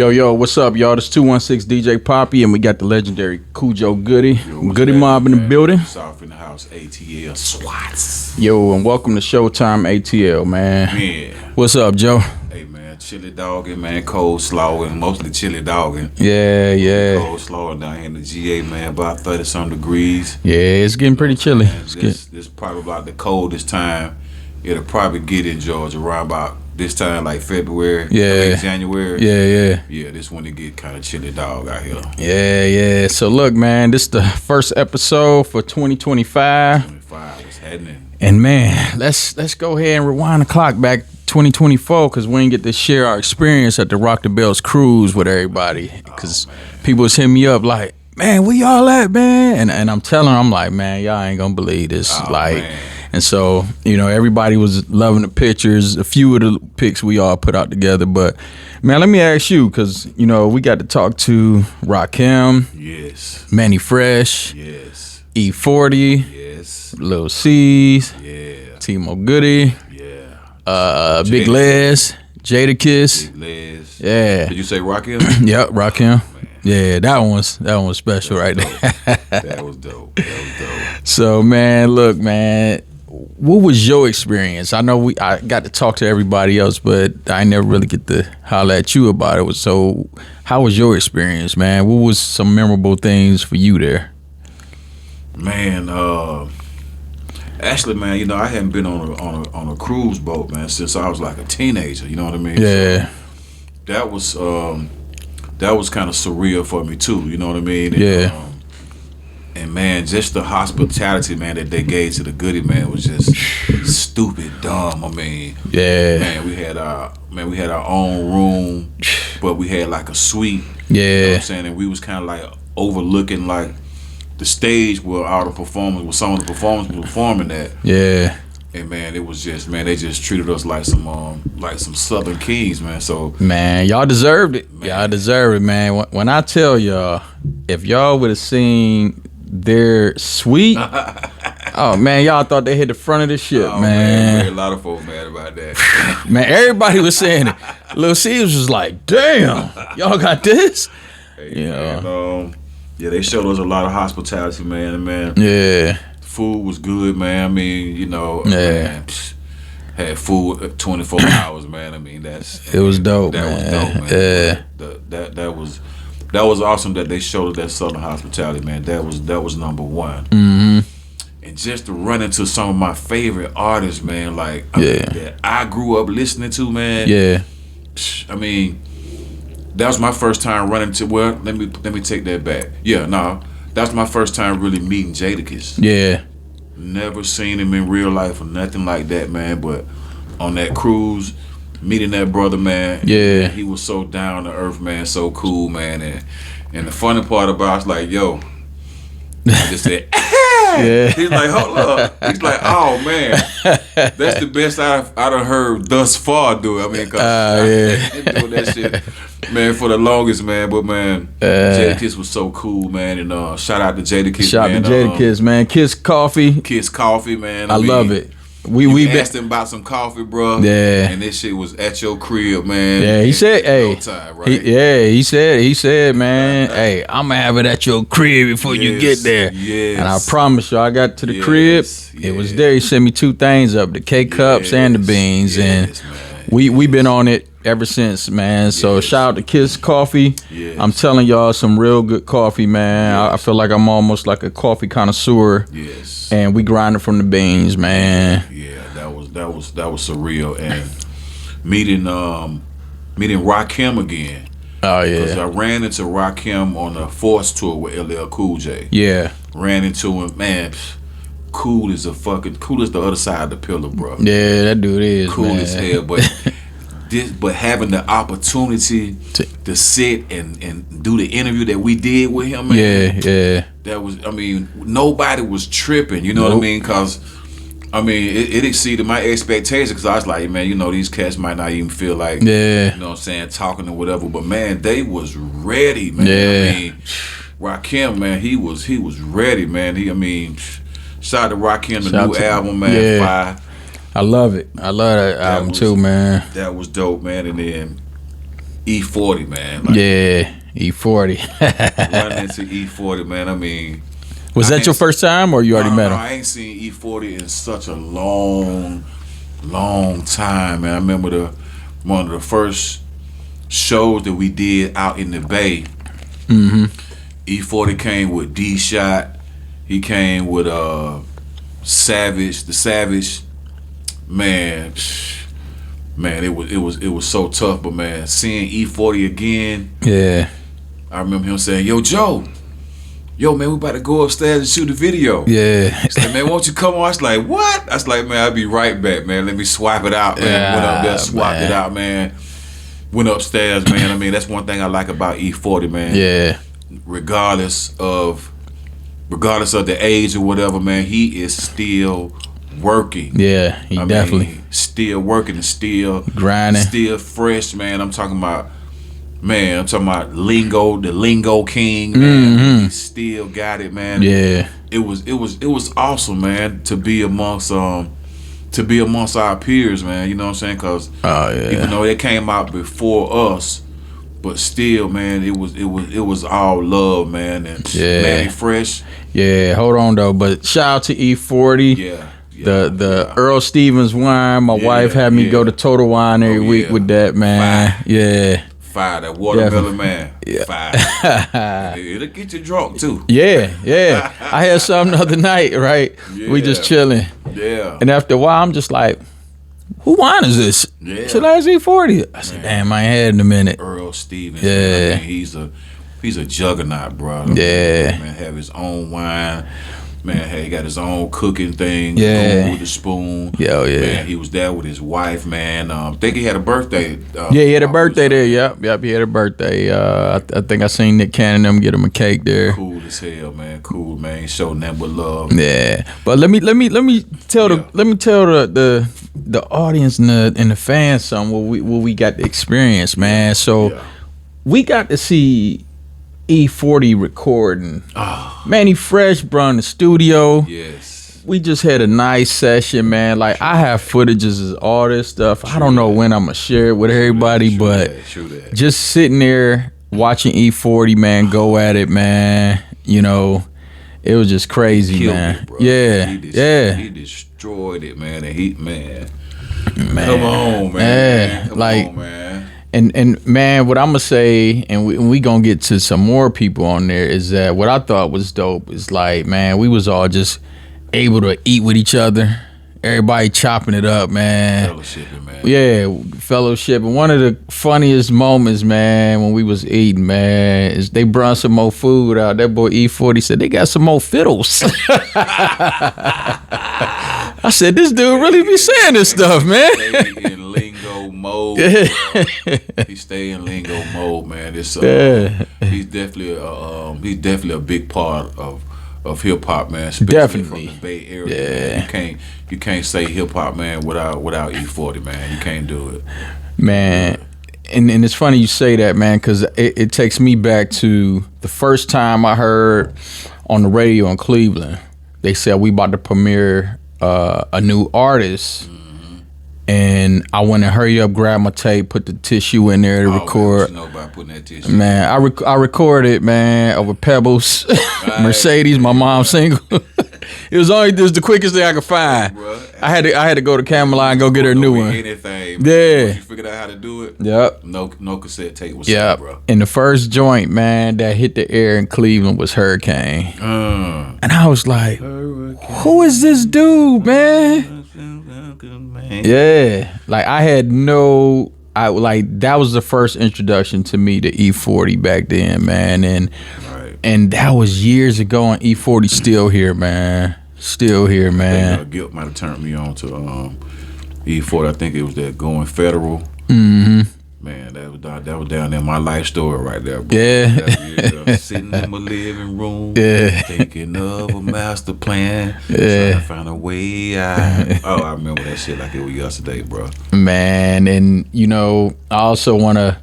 Yo, what's up, y'all? This 216 DJ Poppy, and we got the legendary Cujo Goody. Goody Mob in the building. South in the house, ATL Swats. Yo, and welcome to Showtime ATL, man. Yeah. What's up, Joe? Hey, man, chili dogging, man, cold slawing, mostly chili dogging. Yeah. Cold slawing down here in the GA, man, about 30-some degrees. Yeah, it's getting pretty chilly. This probably about the coldest time it'll probably get in Georgia, around about this time, like February, January. Yeah, this when it get kind of chilly dog out here. Yeah. So look, man, this is the first episode for 2025. 25, what's happening? And man, let's go ahead and rewind the clock back 2024 because we didn't get to share our experience at the Rock the Bells cruise with everybody. Because people was hitting me up like, man, where y'all at, man? And I'm telling them, I'm like, man, y'all ain't gonna believe this. Man. And so, everybody was loving the pictures, a few of the pics we all put out together. But, man, let me ask you, because, we got to talk to Rakim. Yes. Manny Fresh. Yes. E40. Yes. Lil C's. Yeah. Timo Goody. Yeah. Big Les. Jadakiss. Big Les. Yeah. Did you say Rakim? Yep, Rakim. Yeah, that one was special right there. That was dope. So, man, look, man. What was your experience? I know I got to talk to everybody else, but I never really get to holler at you about it. So, how was your experience, man? What was some memorable things for you there? Man, actually, man, I hadn't been on a cruise boat, man, since I was like a teenager. You know what I mean? Yeah. So that was kind of surreal for me too. You know what I mean? And, And man, just the hospitality, man, that they gave to the Goody, man, was just stupid dumb. I mean, man, we had our own room, but we had like a suite. Yeah, you know what I'm saying, and we was kind of like overlooking like the stage where all the performers, where some of the performers were performing at. Yeah. And man, it was just, man, they just treated us like some Southern kings, man. So man, y'all deserved it. Man. Y'all deserved it, man. When I tell y'all, if y'all would have seen their suite, oh man, y'all thought they hit the front of the ship, man. A lot of folks mad about that. Man, everybody was saying it. Lil C was just like, damn, y'all got this. Hey, man, they showed us a lot of hospitality, man. And man, yeah. Food was good, man. I mean, man, had food 24 hours, man. I mean, it was dope. That was dope, man. Yeah. That was awesome that they showed us that Southern hospitality, man. That was number one. Mm-hmm. And just to run into some of my favorite artists, man, like that I grew up listening to, man. Yeah. I mean, that was my first time running to. Well, let me take that back. Yeah, that's my first time really meeting Jadakiss. Yeah. Never seen him in real life or nothing like that, man. But on that cruise, meeting that brother, man. Yeah. He was so down to earth, man. So cool, man. And the funny part about it's like, yo, I just said, yeah. He's like, hold up. He's like, oh man, that's the best I done heard thus far. I mean, cause I've been doing that shit, man, for the longest, man. But man, Jadakiss was so cool, man. And shout out to Jadakiss. Shout out to Jadakiss, man. Kiss Coffee, man. I love it. We asked him about some coffee, bro. Yeah. And this shit was at your crib, man. Yeah, he said, hey. No time, right? He said, man, hey, I'm gonna have it at your crib before you get there. Yes. And I promise you, I got to the crib. It was there. He sent me two things up, the K cups and the beans. And we been on it ever since, man. So shout out to Kiss Coffee. Yes. I'm telling y'all some real good coffee, man. I feel like I'm almost like a coffee connoisseur. Yes. And we grinding from the beans, man. Yeah, that was surreal. And meeting Rakim again. Oh yeah. Because I ran into Rakim on a Force tour with LL Cool J. Yeah. Ran into him, man. Cool as the other side of the pillar, bro. Yeah, that dude is cool man. as hell, but having the opportunity to sit and do the interview that we did with him, man. Yeah. That was, I mean, nobody was tripping, you know what I mean? Because, I mean, it exceeded my expectations because I was like, man, these cats might not even feel like, you know what I'm saying, talking or whatever. But, man, they was ready, man. Yeah. I mean, Rakim, man, he was ready, man. Shout out to Rakim, the new album, man, Fire. I love it. I love that album too, man. That was dope, man. And then E40, man. Like, yeah, E40. running into E40, man. I mean, Was that your first time, or you already met him? I ain't seen E40 in such a long time, man. I remember one of the first shows that we did out in the Bay. Mm-hmm. E40 came with D-Shot. He came with Savage, the Savage. Man, it was so tough. But man, seeing E40 again. Yeah. I remember him saying, "Yo, Joe, man, we about to go upstairs and shoot a video." Yeah. He's like, "Man, won't you come on?" I was like, "What?" I was like, "Man, I'll be right back, man. Let me swipe it out, man." Yeah, Went up there, swiped it out, man. Went upstairs, man. I mean, that's one thing I like about E40, man. Yeah. Regardless of the age or whatever, man, he is still working. Yeah, he definitely still working and still grinding, still fresh, man. I'm talking about Lingo, the Lingo King, man. Mm-hmm. He still got it, man. Yeah, it was awesome, man, to be amongst our peers, man. You know what I'm saying? Because even though they came out before us, but still, man, it was all love, man. And Manny Fresh. Yeah, hold on though, but shout out to E40. Yeah. The Earl Stevens wine. My wife had me go to Total Wine every week with that, man. Fire. Yeah. Fire, that watermelon, man. Yeah. Fire. It'll get you drunk too. Yeah. I had some the other night, right? Yeah. We just chilling. Yeah. And after a while, I'm just like, who wine is this? Yeah. Should I see 40? I said, damn, I ain't had it in a minute. Earl Stevens. Yeah. Man, he's a juggernaut, bro. Yeah. Man, have his own wine. Man, he got his own cooking thing. Yeah. Going with the spoon. Yeah. Man, he was there with his wife, man. I think he had a birthday. He had a birthday there. Yep. He had a birthday. I think I seen Nick Cannon them get him a cake there. Cool as hell, man. Cool, man. Showing them but love. Yeah. But let me tell the audience and the fans something what we got to experience, man. So we got to see E40 recording. Manny Fresh brought in the studio. Yes. We just had a nice session, man. Like, I have footages of all this stuff. I don't know when I'm gonna share it with everybody, but just sitting there watching E40, man, go at it, man. You know, it was just crazy, man. He destroyed it, man. And come on, man. Come on, man. And man, what I'm gonna say, and we gonna get to some more people on there, is that what I thought was dope is like, man, we was all just able to eat with each other. Everybody chopping it up, man. Fellowshipping, man. Yeah, fellowship. And one of the funniest moments, man, when we was eating, man, is they brought some more food out. That boy E40 said they got some more fiddles. I said, this dude really be saying this stuff, man. Stay in lingo mode. He stay in lingo mode, man. It's he's definitely a big part of hip hop, man. Especially from the Bay Area. Man. You can't say hip hop, man, without E40, man. You can't do it, man. And it's funny you say that, man, because it takes me back to the first time I heard on the radio in Cleveland. They said we about to premiere a new artist, and I went and hurry up, grab my tape, put the tissue in there to record. Man, what you know about putting that tissue? Man, I recorded, man, over Pebbles, Mercedes, my mom's single. It was the quickest thing I could find. I had to go to Camelot and go get her a new one. Anything, yeah. Once you figured out how to do it. Yep. No cassette tape was up, bro. And the first joint, man, that hit the air in Cleveland was Hurricane. And I was like, who is this dude, man? Yeah. Like that was the first introduction to me to E40 back then, man. And that was years ago, and E40 still here, man. Still here, man. I think, Guilt might have turned me on to E40. I think it was that Going Federal. Mm-hmm. Man, that was down there my life story right there, bro. Yeah. Sitting in my living room, thinking of a master plan, trying to find a way out. Oh, I remember that shit like it was yesterday, bro. Man, and I also want to,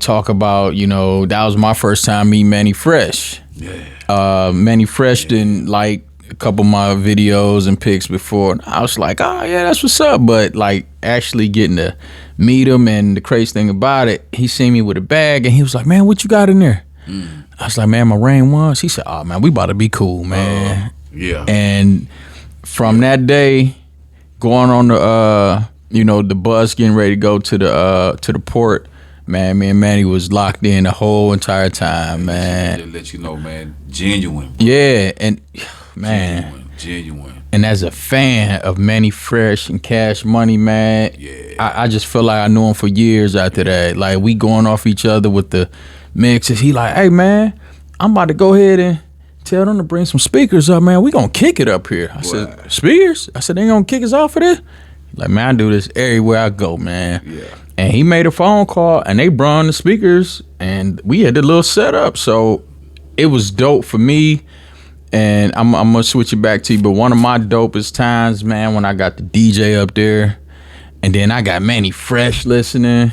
talk about, that was my first time meeting Manny Fresh. Yeah. Manny Fresh didn't a couple of my videos and pics before. And I was like, oh yeah, that's what's up. But like actually getting to meet him, and the crazy thing about it, he seen me with a bag and he was like, man, what you got in there? I was like, man, my Rain Ones. He said, oh man, we about to be cool, man. Yeah. And from that day, going on the the bus, getting ready to go to the port, man, me and Manny was locked in the whole entire time, man. Just let you know, man, genuine. Yeah, and man, genuine. And as a fan of Manny Fresh and Cash Money, man, I just feel like I knew him for years after that. Like, we going off each other with the mixes. He like, hey man, I'm about to go ahead and tell them to bring some speakers up, man. We gonna kick it up here. I said, speakers? I said, they gonna kick us off for this? Like, man, I do this everywhere I go, man. Yeah. And he made a phone call, and they brought the speakers, and we had the little setup. So it was dope for me. And I'm gonna switch it back to you, but one of my dopest times, man, when I got the DJ up there, and then I got Manny Fresh listening.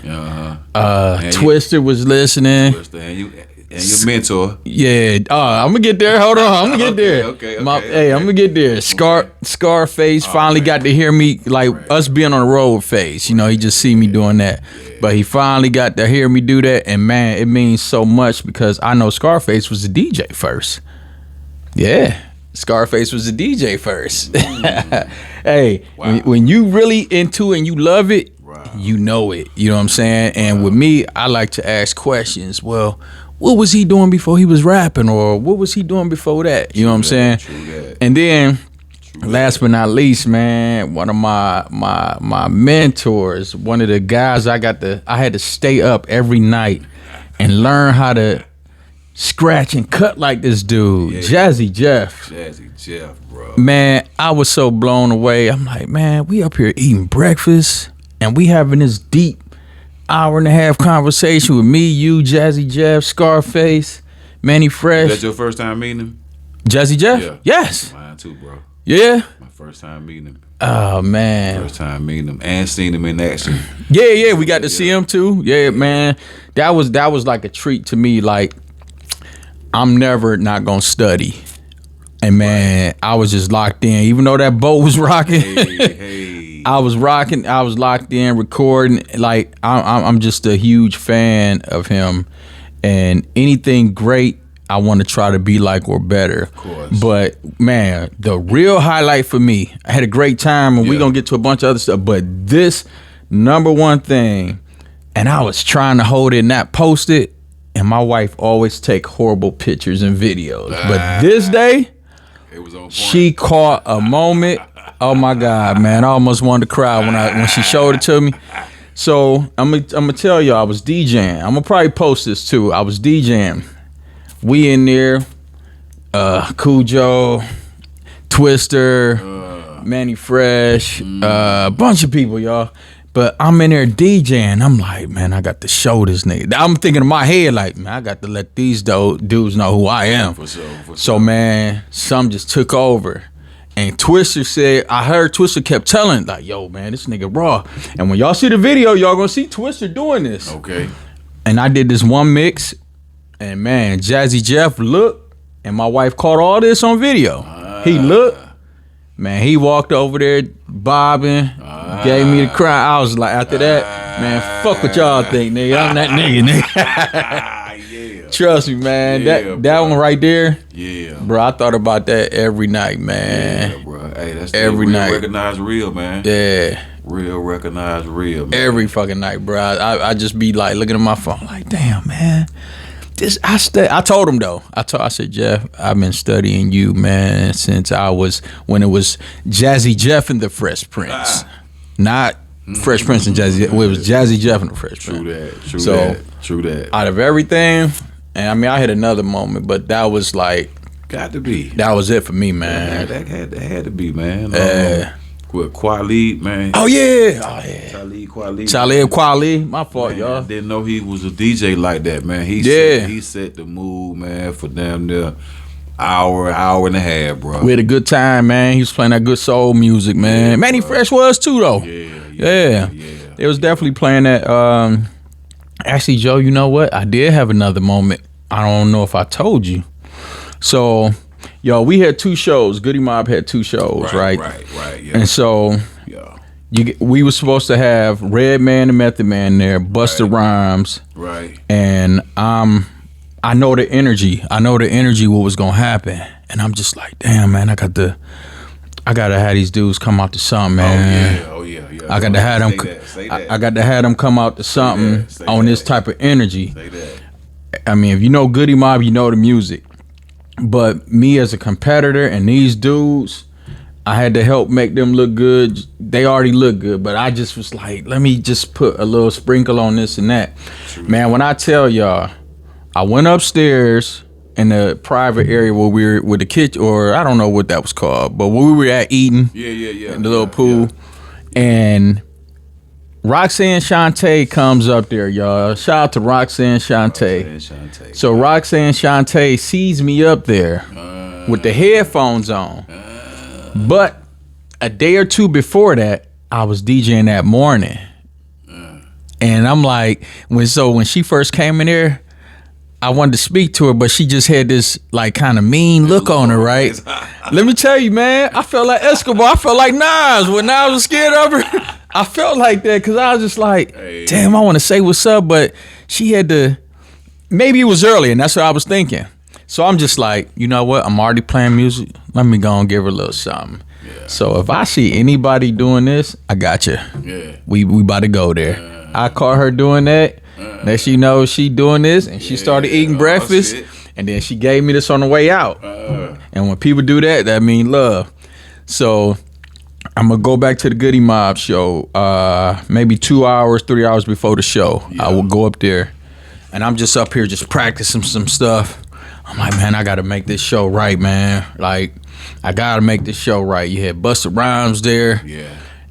Twister was listening. Twister, and your mentor. Yeah. I'm gonna get there. Hold on. I'm gonna get there. Okay. Hey, I'm gonna get there. Scarface finally got to hear me, like us being on the road with Face. You know, he just see me doing that. But he finally got to hear me do that, and man, it means so much because I know Scarface was the DJ first. Yeah. Scarface was the DJ first. Hey, when you really into it and you love it, you know it. You know what I'm saying? And with me, I like to ask questions. Well, what was he doing before he was rapping? Or what was he doing before that? You know what I'm saying? And then, last but not least, man, one of my mentors, one of the guys I had to stay up every night and learn how to scratch and cut like this dude, Jazzy Jeff. Jazzy Jeff, bro. Man, I was so blown away. I'm like, man, we up here eating breakfast and we having this deep hour-and-a-half conversation with me, you, Jazzy Jeff, Scarface, Manny Fresh. That's your first time meeting him? Jazzy Jeff? Yeah. Yes. Mine too, bro. Yeah? My first time meeting him. Oh, man. First time meeting him and seeing him in action. Yeah, we got to see him too. Yeah, man. That was like a treat to me. Like, I'm never not gonna study. And man, I was just locked in. Even though that boat was rocking, I was rocking. I was locked in, recording. Like, I'm just a huge fan of him. And anything great, I want to try to be like or better. Of course. But man, the real highlight for me, I had a great time, and we're gonna get to a bunch of other stuff. But this number one thing, and I was trying to hold it, not post it. And my wife always take horrible pictures and videos. But this day, it was on point. She caught a moment. Oh my God, man. I almost wanted to cry when she showed it to me. So I'm gonna tell you, I was DJing. I'm gonna probably post this too. I was DJing. We in there, Cujo, Twister, Manny Fresh, a bunch of people, y'all. But I'm in there DJing. I'm like, man, I got to show this nigga. I'm thinking in my head, like, man, I got to let these dudes know who I am. For sure. So, man, some just took over. And Twister said, I heard Twister kept telling, like, yo, man, this nigga raw. And when y'all see the video, y'all gonna see Twister doing this. Okay. And I did this one mix. And, man, Jazzy Jeff looked. And my wife caught all this on video. He looked. Man, he walked over there bobbing, gave me the cry. I was like, after that, man, fuck what y'all think, nigga. I'm that nigga. Yeah. Trust me, man. That one right there, bro, I thought about that every night, man. Yeah, bro. Hey, that's every real night. Recognized real, man. Yeah. Real recognized real, man. Every fucking night, bro. I just be like looking at my phone, like, damn, man. I told him though. I said, Jeff, I've been studying you, man, since when it was Jazzy Jeff and the Fresh Prince, not Fresh Prince and Jazzy. It was Jazzy Jeff and the Fresh Prince. True that. Out of everything, and I mean, I had another moment, but that was like, got to be. That was it for me, man. That had to be, man. With Kweli, man. Oh yeah. Talib Kweli. My fault, man, y'all. Didn't know he was a DJ like that, man. He set the mood, man, for damn near hour and a half, bro. We had a good time, man. He was playing that good soul music, man. Yeah, Manny Fresh was too, though. Yeah. It was definitely playing that. Actually, Joe, you know what? I did have another moment. I don't know if I told you. So Yo, we had 2 shows. Goody Mob had 2 shows, right? Right. Yeah. And so we were supposed to have Redman and Method Man there, Busta Rhymes. Right. And I know the energy. What was gonna happen. And I'm just like, damn, man, I gotta have these dudes come out to something, man. Oh yeah. I got to have them. I got to have them come out to something on this type of energy. Say that. I mean, if you know Goody Mob, you know the music. But me as a competitor and these dudes, I had to help make them look good. They already look good, but I just was like, let me just put a little sprinkle on this and that. True. Man, when I tell y'all, I went upstairs in the private area where we were with the kitchen, or I don't know what that was called, but where we were at eating. Yeah. In the little pool. Yeah. And Roxanne Shante comes up there, y'all. Shout out to Roxanne Shante. So Roxanne Shante sees me up there with the headphones on. But a day or 2 before that, I was DJing that morning. And I'm like, when she first came in there, I wanted to speak to her, but she just had this like kind of mean look on her, right? Let me tell you, man, I felt like Escobar. I felt like Nas when Nas was scared of her. I felt like that because I was just like, damn, I want to say what's up, but she had to, maybe it was early, and that's what I was thinking. So I'm just like, you know what? I'm already playing music. Let me go and give her a little something. Yeah. So if I see anybody doing this, I got you. Yeah. We about to go there. I caught her doing that. Next you know, she doing this, and she started eating breakfast, and then she gave me this on the way out. And when people do that, that means love. So I'm gonna go back to the Goody Mob show, maybe 2 hours, 3 hours before the show. I will go up there, and I'm just up here just practicing some stuff. I'm like, man, I gotta make this show right, man. Like, I gotta make this show right. You had Busta Rhymes there. Yeah.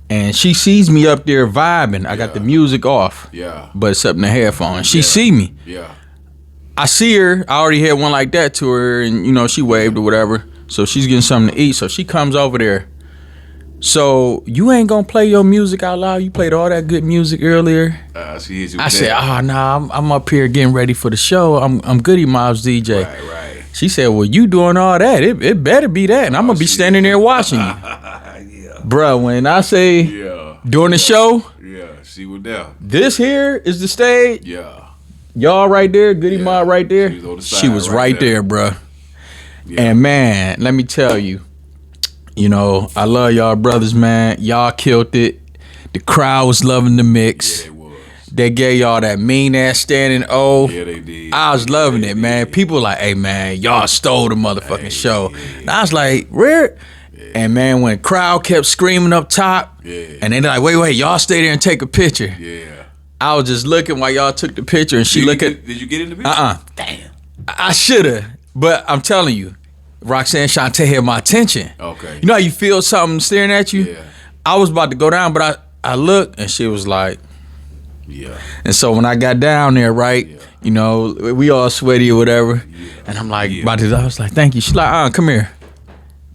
And she sees me up there vibing. I got the music off. Yeah. But it's up in the headphones. She see me. Yeah. I see her. I already had one like that to her, and you know, she waved or whatever. So she's getting something to eat. So she comes over there. So you ain't gonna play your music out loud? You played all that good music earlier. I said, nah, I'm up here getting ready for the show. I'm Goody Mob's DJ. Right. She said, well, you doing all that? It better be that, and I'm gonna be standing there watching you. Bruh, when I say during the show, she was there. This here is the stage. Yeah. Y'all right there, Goody Mob right there. She was right there, bruh. Yeah. And man, let me tell you, you know, I love y'all brothers, man. Y'all killed it. The crowd was loving the mix. Yeah, it was. They gave y'all that mean ass standing O. Yeah, they did. I was loving it, man. People like, hey man, y'all stole the motherfucking show. And I was like, where? And man, when the crowd kept screaming up top, and they're like, wait, y'all stay there and take a picture. Yeah. I was just looking while y'all took the picture, and she looked at. Did you get in the picture? Damn. I shoulda, but I'm telling you, Roxanne Shante had my attention. Okay. You know how you feel something staring at you? Yeah. I was about to go down, but I looked, and she was like, yeah. And so when I got down there, right, you know, we all sweaty or whatever, and I'm like, I was like, thank you. She's like, come here.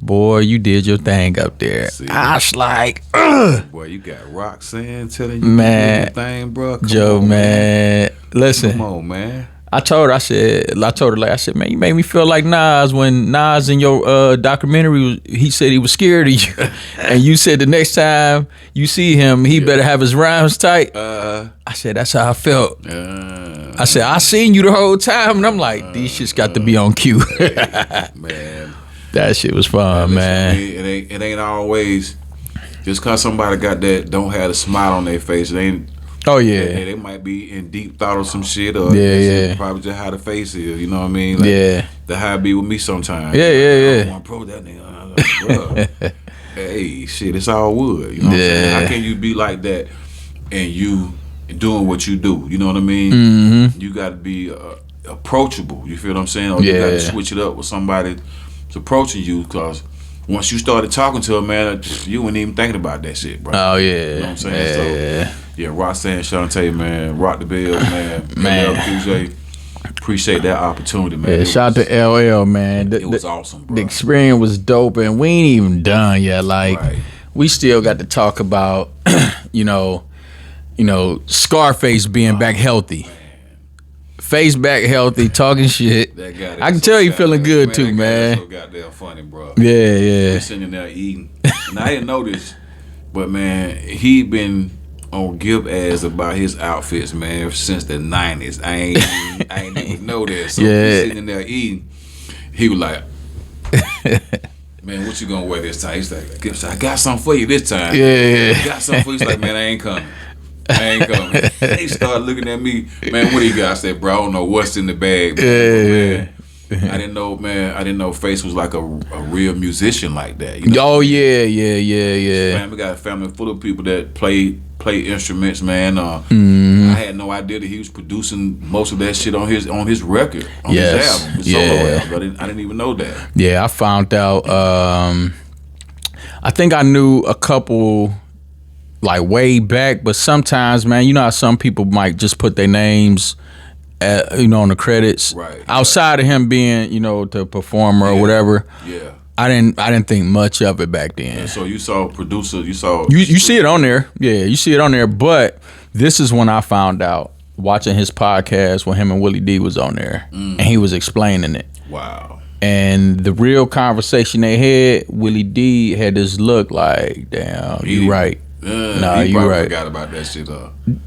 Boy, you did your thing up there. See, I was like, ugh. Boy, you got Roxanne telling you man, to do your thing, bro. Joe, on, man. Listen. Come on, man. I told her, man, you made me feel like Nas when Nas in your documentary, he said he was scared of you. And you said the next time you see him, he better have his rhymes tight. I said, that's how I felt. I said, I seen you the whole time. And I'm like, these shits got to be on cue. Man. That shit was fun, man. It ain't always just cause somebody got that don't have a smile on their face. It ain't. Oh yeah. They might be in deep thought of some shit, or probably just how the face is. You know what I mean? Like, the how it be with me sometimes. I want to pro that nigga. Like, hey, shit, it's all wood. You know what I'm saying? How can you be like that and you doing what you do? You know what I mean? Mm-hmm. You got to be approachable. You feel what I'm saying? Or you got to switch it up with somebody approaching you, because once you started talking to her, man, you weren't even thinking about that shit, bro. Oh yeah. You know what I'm saying? So Roxanne Shante, man, rock the bill, man. DJ, appreciate that opportunity, man. Yeah, shout out to LL, man. It was awesome, bro. The experience was dope, and we ain't even done yet. Like, we still got to talk about you know, Scarface being back healthy. face back healthy, talking shit. That guy, I can tell you feeling good too, that man. So goddamn funny, bro. Yeah, yeah. We're sitting there eating, and I didn't know this, but man, he been on Gib ass about his outfits, man, since the 90s. I ain't even know that. So we sitting there eating. He was like, man, what you gonna wear this time? He's like, Gib, I got something for you this time. Yeah. I got something for you. He's like, man, I ain't coming. They started looking at me, man, what do you got? I said, bro, I don't know what's in the bag. Man. I didn't know, man. I didn't know Face was like a real musician like that. You know? Oh yeah. Man, we got a family full of people that play instruments, man. I had no idea that he was producing most of that shit on his record, on his album, his solo album. I didn't even know that. Yeah, I found out. I think I knew a couple like way back, but sometimes, man, you know how some people might just put their names on the credits, right? Outside of him being, the performer or whatever. Yeah, I didn't think much of it back then. And so you saw producer, you see it on there. Yeah, you see it on there. But this is when I found out watching his podcast when him and Willie D was on there, and he was explaining it. Wow. And the real conversation they had, Willie D had this look like, damn, you right. Nah, you right. Forgot about that shit.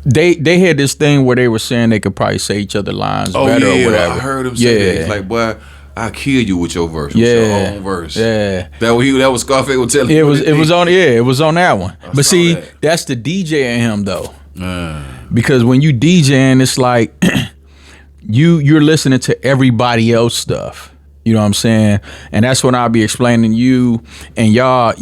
They had this thing where they were saying they could probably say each other lines better or whatever. I heard him say that. He's like, boy, I'll kill you with your verse. With your own verse. Yeah. That was Scarface was telling it was on that one. But see, that's the DJ in him though. Because when you DJing, it's like you're listening to everybody else stuff. You know what I'm saying? And that's when I'll be explaining you and y'all.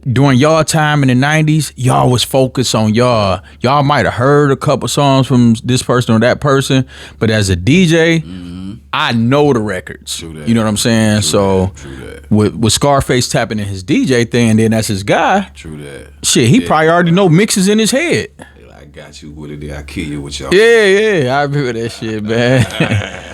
During y'all time in the 90s, y'all was focused on y'all. Y'all might have heard a couple songs from this person or that person, but as a DJ, I know the records. You know what I'm saying? True that. With Scarface tapping in his DJ thing, and then that's his guy. True that. Shit, he probably already know mixes in his head. I got you with it. I kill you with y'all. Yeah, I remember that shit, man.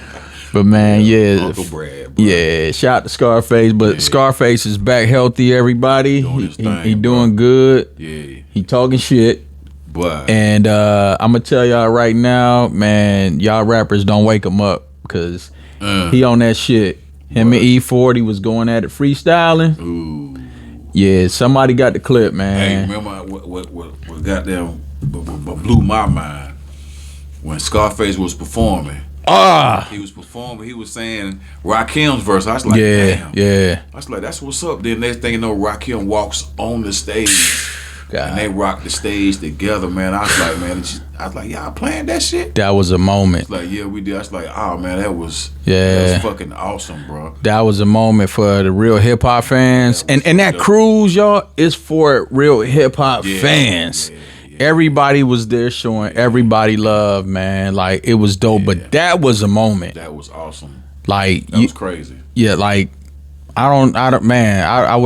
But man, Uncle Brad, bro. Yeah, shout out to Scarface. But Scarface is back healthy, everybody. He doing good. Yeah. He talking shit. But and I'm gonna tell y'all right now, man, y'all rappers don't wake him up because he on that shit. Him and E40 was going at it freestyling. Ooh. Yeah, somebody got the clip, man. Hey, remember what goddamn blew my mind when Scarface was performing. He was performing. He was saying Rakim's verse. I was like, damn. Yeah. I was like, that's what's up. Then next thing you know, Rakim walks on the stage. God. And they rock the stage together, man. I was like, man, y'all playing that shit? That was a moment. Like, yeah, we did. I was like, oh man, that was fucking awesome, bro. That was a moment for the real hip hop fans. And that cruise, y'all, is for real hip hop fans. Yeah. Everybody was there showing everybody love, man. Like, it was dope, but that was a moment. That was awesome. Like, that was crazy. Yeah, like, I would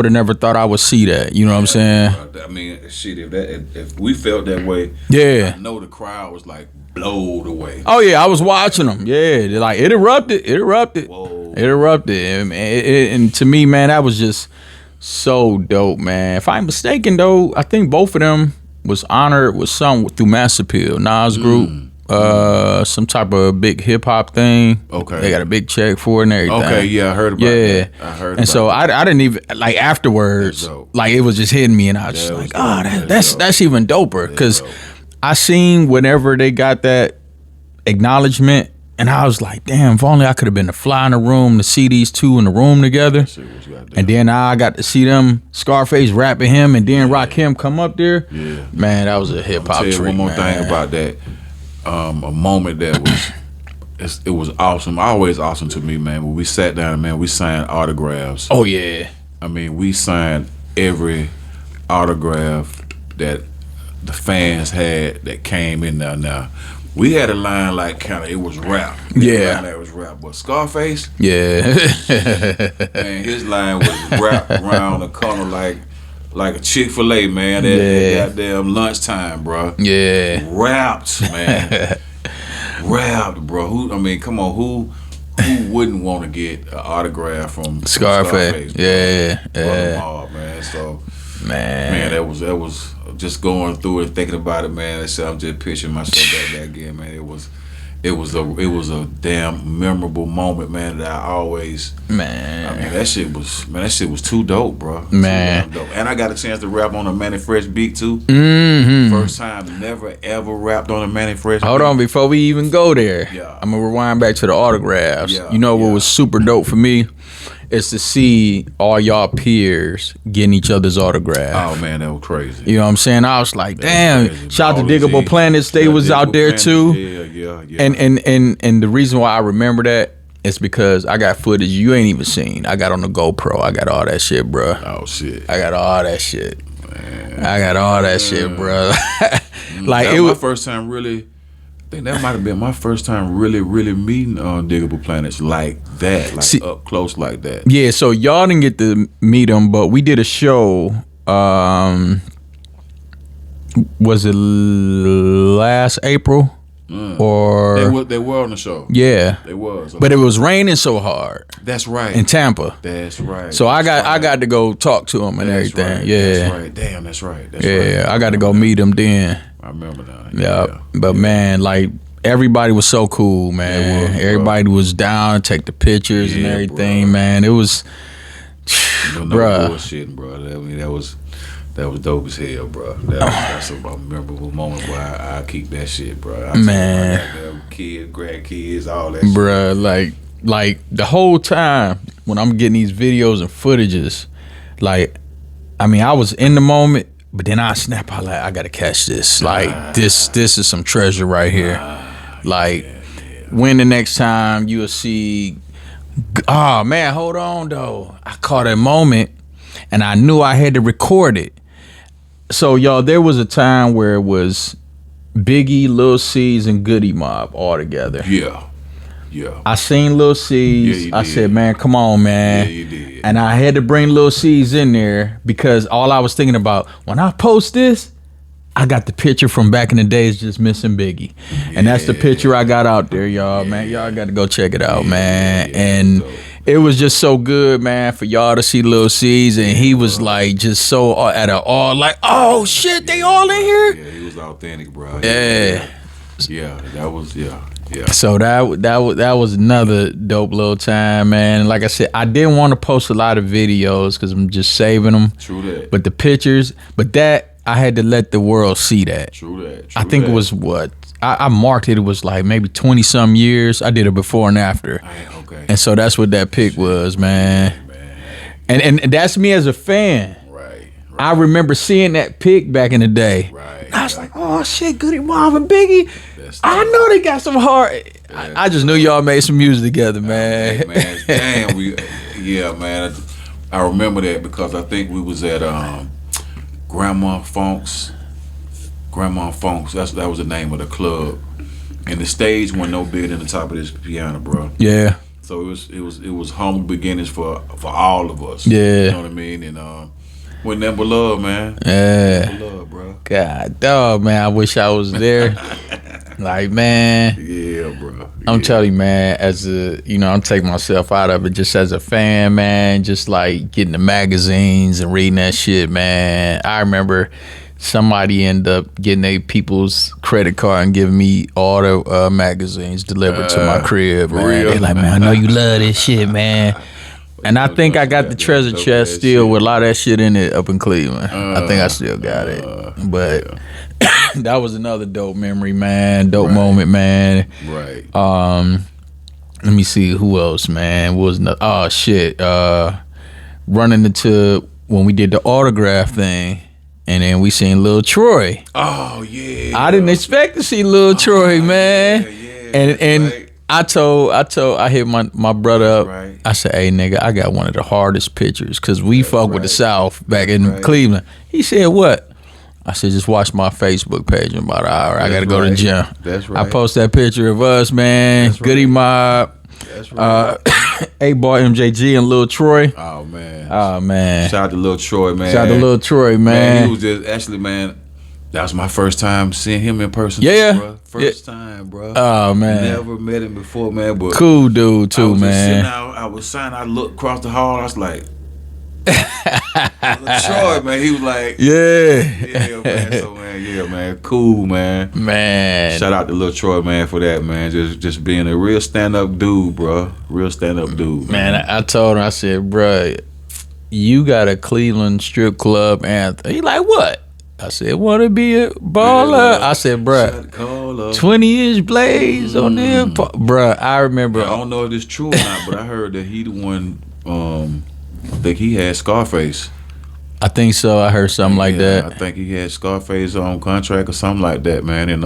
have never thought I would see that. You know what I'm saying? I mean, shit, if we felt that way, I know the crowd was like blowed away. Oh yeah, I was watching them. Yeah, like it erupted. Whoa. It erupted. And to me, man, that was just so dope, man. If I'm mistaken, though, I think both of them was honored with something through Mass Appeal, Nas Group, some type of big hip hop thing. Okay, they got a big check for it and everything. Okay, yeah, I heard about that. I heard. And so I didn't even like afterwards. Like it was just hitting me, and I was just like, that's even doper because I seen whenever they got that acknowledgement. And I was like, damn, if only I could have been the fly in the room to see these two in the room together. And then I got to see them, Scarface rapping him, and then Rakim come up there. Yeah. Man, that was a hip-hop treat, one more thing about that. A moment that was, it was awesome. Always awesome to me, man. When we sat down, man, we signed autographs. Oh, yeah. I mean, we signed every autograph that the fans had that came in there now. We had a line like kind of, it was rap. It was rap. But Scarface, man, his line was rap around the corner like a Chick-fil-A, man. At goddamn lunchtime, bro. Yeah. Rapped, man. Rapped, bro. Come on, who wouldn't want to get an autograph from Scarface? Yeah. Man. So, man, that was just going through it, thinking about it, man. I'm just picturing myself back again, man. it was a damn memorable moment, man. That I always, man. I mean, that shit was too dope, bro. Man. Too damn dope. And I got a chance to rap on a Manny Fresh beat too. First time, never ever rapped on a Manny Fresh. Hold beat. on, before we even go there, Yeah. I'm gonna rewind back to the autographs. Yeah, You know what yeah. was super dope for me is to see all y'all peers getting each other's autograph. Oh man, that was crazy. You know what I'm saying? I was like, damn. Crazy. Shout out to All the Diggable G. Planets. They Yeah, was out Diggable there Planets. too. Yeah. And the reason why I remember that is because I got footage you ain't even seen. I got on the GoPro. I got all that shit, bro. Oh shit. I got all that shit. I got all that shit, bro. Like That it was was my first time really. I think that might have been my first time really meeting Diggable Planets like that, like See- up close like that. Yeah, so y'all didn't get to meet him, but we did a show. Was it last April? Or They were on the show. yeah, They was. but it was raining so hard That's right. in Tampa. That's right. So I That's right. got to go talk to him and That's everything. right. Yeah, That's right. Damn, that's right. That's yeah. right. I got to go meet him then. I remember now. Yeah, but man, like everybody was so cool, man. They was, bro. Everybody was down, take the pictures and Yeah, everything, bro. man. It was, No bruh. bullshitting, bro. I mean, that was dope as hell, bro. That's a memorable moment, bro. I keep that shit, bro. I Man. tell my goddamn kids, grandkids, all that shit. bruh, like the whole time when I'm getting these videos and footages, like, I mean, I was in the moment, but then I snap out like, I gotta catch this. Like, this is some treasure right here. Like, when the next time you'll see, oh man, hold on though. I caught a moment and I knew I had to record it. So y'all, there was a time where it was Biggie, Lil C's, and Goody Mob all together. Yeah. I seen Lil C's. Yeah, you I did. said, man, come on, man. Yeah, you did. And I had to bring Lil C's in there because all I was thinking about, when I post this, I got the picture from back in the days just missing Biggie. And that's the picture I got out there, y'all, man. Y'all got to go check it out, man. And dope. it was just so good, man, for y'all to see Lil C's. And he was like just so at an all, like, oh, shit, they all in here? Yeah, he was authentic, bro. Yeah. Yeah, that was, yeah. So that was another dope little time, man. Like I said, I didn't want to post a lot of videos because I'm just saving them. True that. But the pictures, that I had to let the world see that. True that. I think it was what I marked it. It was like maybe 20 some years. I did it before and after, Okay. and so that's what that pic was, man. And that's me as a fan. Right. I remember seeing that pic back in the day. Right. I was like, oh shit, Goody Mob and Biggie. That's I know they got some hard. I just knew y'all made some music together, man. Hey, man, damn, yeah, man. I remember that because I think we was at Grandma Funk's. That was the name of the club, and the stage wasn't no bigger than the top of this piano, bro. Yeah, So it was humble beginnings for all of us. Yeah. You know what I mean? And with nothing but love, man. yeah. Nothing but love, bro. God, dog, man. I wish I was there. Like, man. Yeah, bro. I'm telling you, man, as I'm taking myself out of it just as a fan, man, just like getting the magazines and reading that shit, man. I remember somebody ended up getting a people's credit card and giving me all the magazines delivered to my crib, for man. real? They like, man, I know you love this shit, man. And I think I got the treasure dope chest ass still shit. with a lot of that shit in it up in Cleveland. I think I still got it. But that was another dope memory, man. Dope moment, man. Right. Let me see who else, man. What was oh shit. Running into when we did the autograph thing, and then we seen Lil Troy. Oh yeah. I didn't expect to see Lil Troy, man. Yeah, and right. I hit my brother up. Right. I said, hey nigga, I got one of the hardest pictures because we fuck with the South back in right. Cleveland. He said, what? I said, just watch my Facebook page in about an hour. I got to go to the gym. That's right. I post that picture of us, man. That's right. Goody Mob. That's right. 8-Ball MJG and Lil Troy. Oh man. Oh man. Shout out to Lil Troy, man. Shout out to Lil Troy, Man, man. he was just actually, man. That was my first time seeing him in person. Yeah. bro. First time, bro. Oh man. Never met him before, man. But Cool dude I too, was just man. sitting out, I was signing. I looked across the hall. I was like, Troy, man, he was like, Yeah. man. So man, yeah, man, cool, man. Man. Shout out to Lil Troy, man, for that, man. Just being a real stand up dude, bro. Real stand up dude, Man, I told him, I said, bruh, you got a Cleveland strip club anthem. He like, what? I said, want to be a baller? I said, bruh, 20-inch blades on them. Bruh, I remember. I don't know if it's true or not, but I heard that he the one, I think he had Scarface. I think so. I heard something like that. I think he had Scarface on contract or something like that, man. And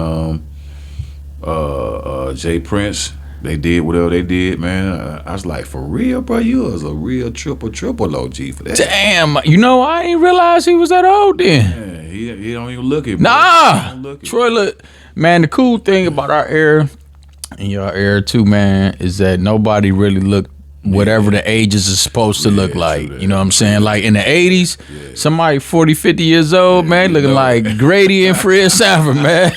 Jay Prince, they did whatever they did, man. I was like, for real, bro? You was a real triple OG for that. Damn, you know, I didn't realize he was that old then. Yeah, he don't even look it, bro. Nah, Troy, look, man, the cool thing about our era, and your era too, man, is that nobody really looked whatever the ages is supposed to look like. You know what I'm saying? Like in the 80s, somebody 40, 50 years old, man, looking like Grady and Fred Sanford, man.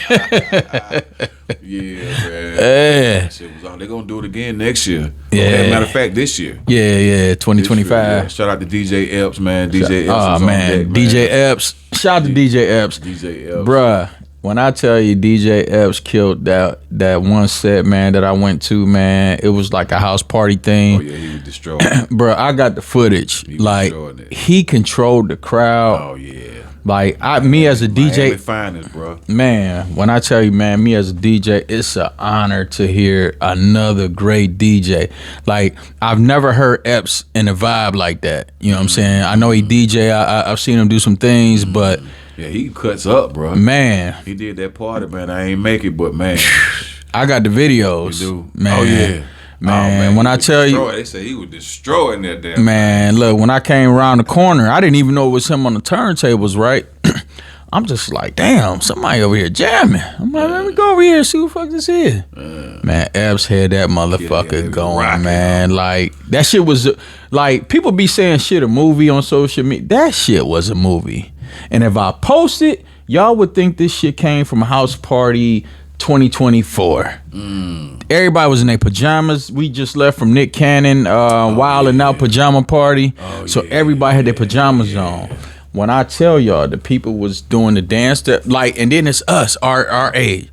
Yeah, man. That shit was on. They're going to do it again next year. Yeah. Matter of fact, this year. Yeah, 2025. Yeah. Shout out to DJ Epps, man. DJ Epps oh, man. On deck, DJ Epps. Shout out to DJ Epps. DJ Epps. Bruh. When I tell you DJ Epps killed that one set, man, that I went to, man, it was like a house party thing. Oh, yeah, he was destroyed. Bro, I got the footage. Like, he controlled the crowd. Oh, yeah. Like, me as a DJ. Finest, bro. Man, when I tell you, man, me as a DJ, it's an honor to hear another great DJ. Like, I've never heard Epps in a vibe like that. You know what I'm saying? I know he DJ. I've seen him do some things, but... Yeah, he cuts up, bro. Man. He did that party, man. I ain't make it, but man. I got the videos. You do? Man. Oh, yeah. Man, when I tell you. They say he was destroying that damn. Man, look, when I came around the corner, I didn't even know it was him on the turntables, right? I'm just like, damn, somebody over here jamming. I'm like, let me go over here and see who the fuck this is. Man, Epps had that motherfucker going, rocking, man. Like, that shit was, like, people be saying shit a movie on social media. That shit was a movie. And if I post it, y'all would think this shit came from a house party 2024. Everybody was in their pajamas. We just left from Nick Cannon Wild and Out pajama party. So everybody had their pajamas on. When I tell y'all, the people was doing the dance step, like, and then it's us, our age.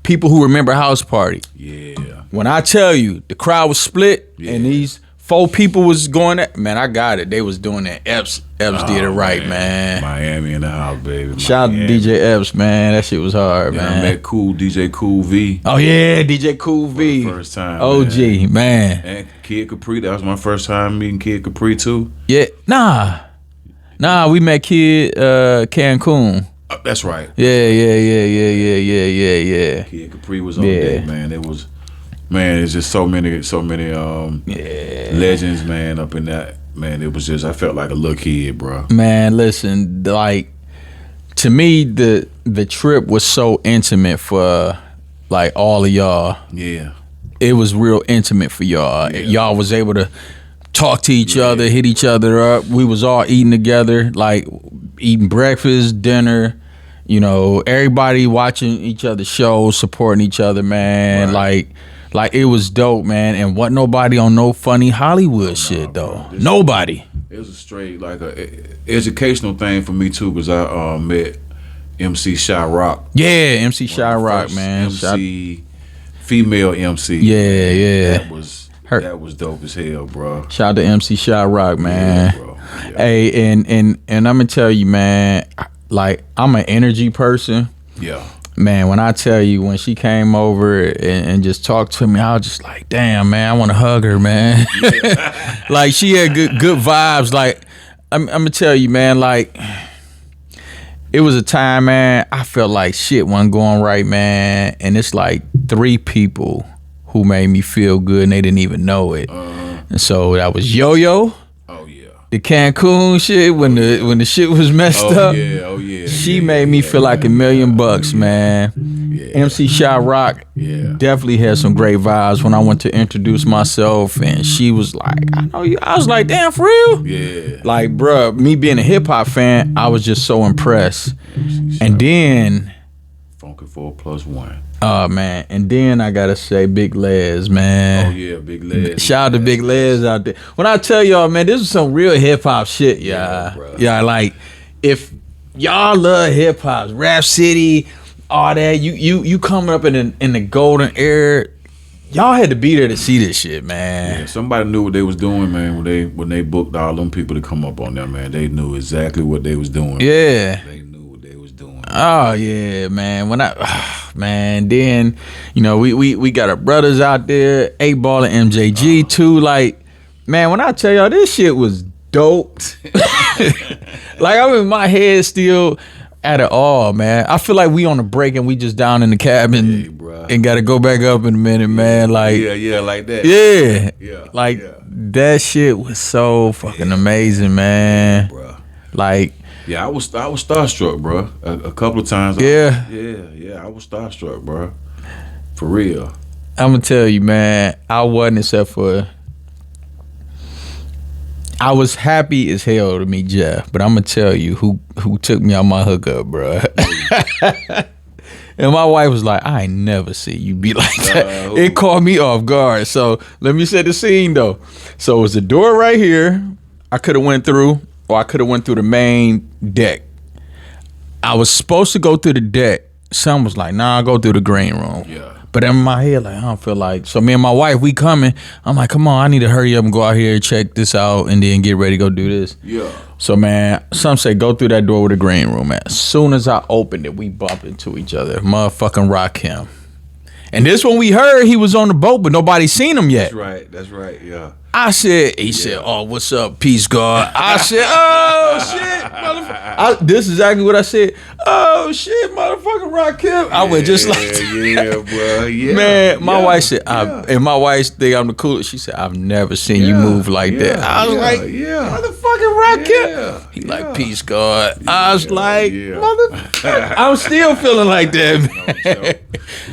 People who remember house party. Yeah. When I tell you, the crowd was split and these 4 people was going at, man, I got it. They was doing that. Epps did it right, man. Miami in the house, baby. Shout out to DJ Epps, man. That shit was hard, man. I met DJ Cool V. Oh, yeah, DJ Cool V. First time, OG, man. And Kid Capri. That was my first time meeting Kid Capri, too. Yeah, nah, we met Kid Cancun. That's right. Yeah. Kid Capri was on deck, man. It was... Man, it's just so many legends, man, up in that. Man, it was just, I felt like a little kid, bro. Man, listen, like, to me, the trip was so intimate for, like, all of y'all. Yeah. It was real intimate for y'all. Yeah. Y'all was able to talk to each other, hit each other up. We was all eating together, like, eating breakfast, dinner. You know, everybody watching each other's shows, supporting each other, man. Right. Like, it was dope, man, and wasn't nobody on no funny Hollywood shit, though. Nobody. It was a straight, like, a educational thing for me, too, because I met MC Shy Rock. Yeah, MC Shy Rock, man. Female MC. Yeah. That was dope as hell, bro. Shout out to MC Shy Rock, man. Yeah, bro. Yeah. Hey, and I'm going to tell you, man, like, I'm an energy person. Yeah. Man, when I tell you, when she came over and just talked to me, I was just like, damn, man, I want to hug her, man. Like, she had good vibes. Like, I'm going to tell you, man, like, it was a time, man, I felt like shit wasn't going right, man. And it's like 3 people who made me feel good and they didn't even know it. And so that was Yo-Yo. The Cancun shit when the shit was messed up. She made me feel like $1 million, man. MC Shy Rock definitely had some great vibes when I went to introduce myself, and she was like, "I know you." I was like, "Damn, for real?" Yeah. Like, bruh, me being a hip hop fan, I was just so impressed. And then Funky 4+1. Oh man, and then I gotta say, Big Les, man. Oh yeah, Big Les. Shout out to Big Les out there. When I tell y'all, man, this is some real hip hop shit, y'all. Yeah, like if y'all love hip hop, Rap City, all that, you coming up in the golden era. Y'all had to be there to see this shit, man. Yeah, somebody knew what they was doing, man. When they booked all them people to come up on there, man, they knew exactly what they was doing. Yeah, they knew what they was doing. Oh yeah, man. Man, then we got our brothers out there, 8Ball and MJG too. Like, man, when I tell y'all this shit was dope. Like I'm in my head still at it all, man. I feel like we on a break and we just down in the cabin and got to go back up in a minute, man. Like yeah, like that. Yeah. Like that shit was so fucking amazing, man. Bro. Like. Yeah, I was starstruck, bro. A couple of times. Yeah. I was starstruck, bro. For real. I'm gonna tell you, man. I wasn't, except for I was happy as hell to meet Jeff, but I'm gonna tell you who took me out my hookup, bro. And my wife was like, "I ain't never see you be like that." It caught me off guard. So let me set the scene though. So it was a door right here. I could have went through. Or I could have went through the main deck. I was supposed to go through the deck. Son was like, nah, I'll go through the green room. Yeah. But in my head, like, I don't feel like. So me and my wife, we coming. I'm like, come on, I need to hurry up and go out here, check this out, and then get ready to go do this. Yeah. So, man, some say go through that door with the green room, man. As soon as I opened it, we bumped into each other. Motherfucking Rakim. And this one we heard he was on the boat, but nobody seen him yet. That's right, yeah. I said, he said, "Oh, what's up, Peace God?" I said, "Oh shit, motherfucker." This is exactly what I said. "Oh shit, motherfucking Rakim." I went just like that. Bro. Yeah. Man, my wife said, and my wife think I'm the coolest. She said, "I've never seen you move like that." I was like, "Motherfucking Rakim." He like, "Peace God." I was like, "Motherfucker." I'm still feeling like that, man.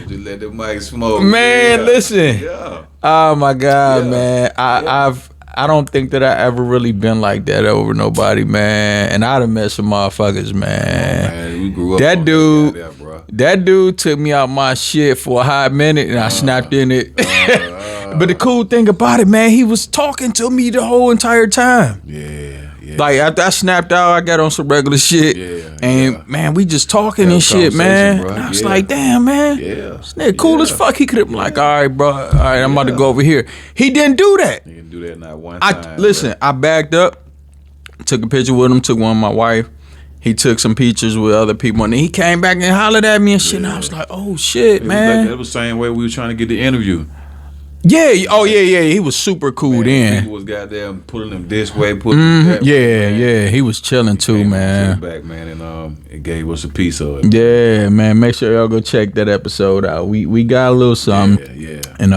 Just let the mic smoke. Man, listen. Yeah. Oh my God, man. I don't think that I ever really been like that over nobody, man. And I done met some motherfuckers, man. Oh, man, we grew up that dude took me out my shit for a hot minute and I snapped in it. But the cool thing about it, man, he was talking to me the whole entire time. Yeah. Like after I snapped out, I got on some regular shit. Man, we just talking and shit, man. Bro. And I was like, damn, man. This nigga cool as fuck. He could have been like, all right, bro. All right, I'm about to go over here. He didn't do that. He didn't do that not one time. Listen, I backed up, took a picture with him, took one with my wife. He took some pictures with other people, and then he came back and hollered at me and shit. And I was like, oh shit, man. That was the same way we were trying to get the interview. Yeah. Oh, yeah. He was super cool then. People was goddamn pulling them this way, pulling them that way. Yeah. He was chilling too, man. Back, man, and it gave us a piece of it. Yeah, man. Make sure y'all go check that episode out. We got a little something. Yeah. And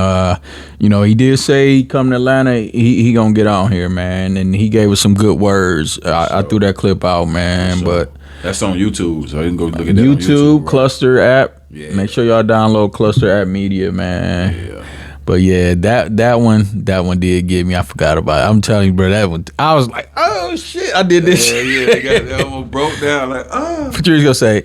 he did say he come to Atlanta. He gonna get on here, man. And he gave us some good words. I threw that clip out, man. But that's on YouTube, so you can go look at that YouTube, on YouTube, Cluster app. Yeah. Make sure y'all download Cluster app media, man. Yeah. But yeah, that one did get me. I forgot about it. I'm telling you, bro, that one. I was like, oh shit, I did this shit. Yeah, they almost broke down like, oh. Patrice gonna say,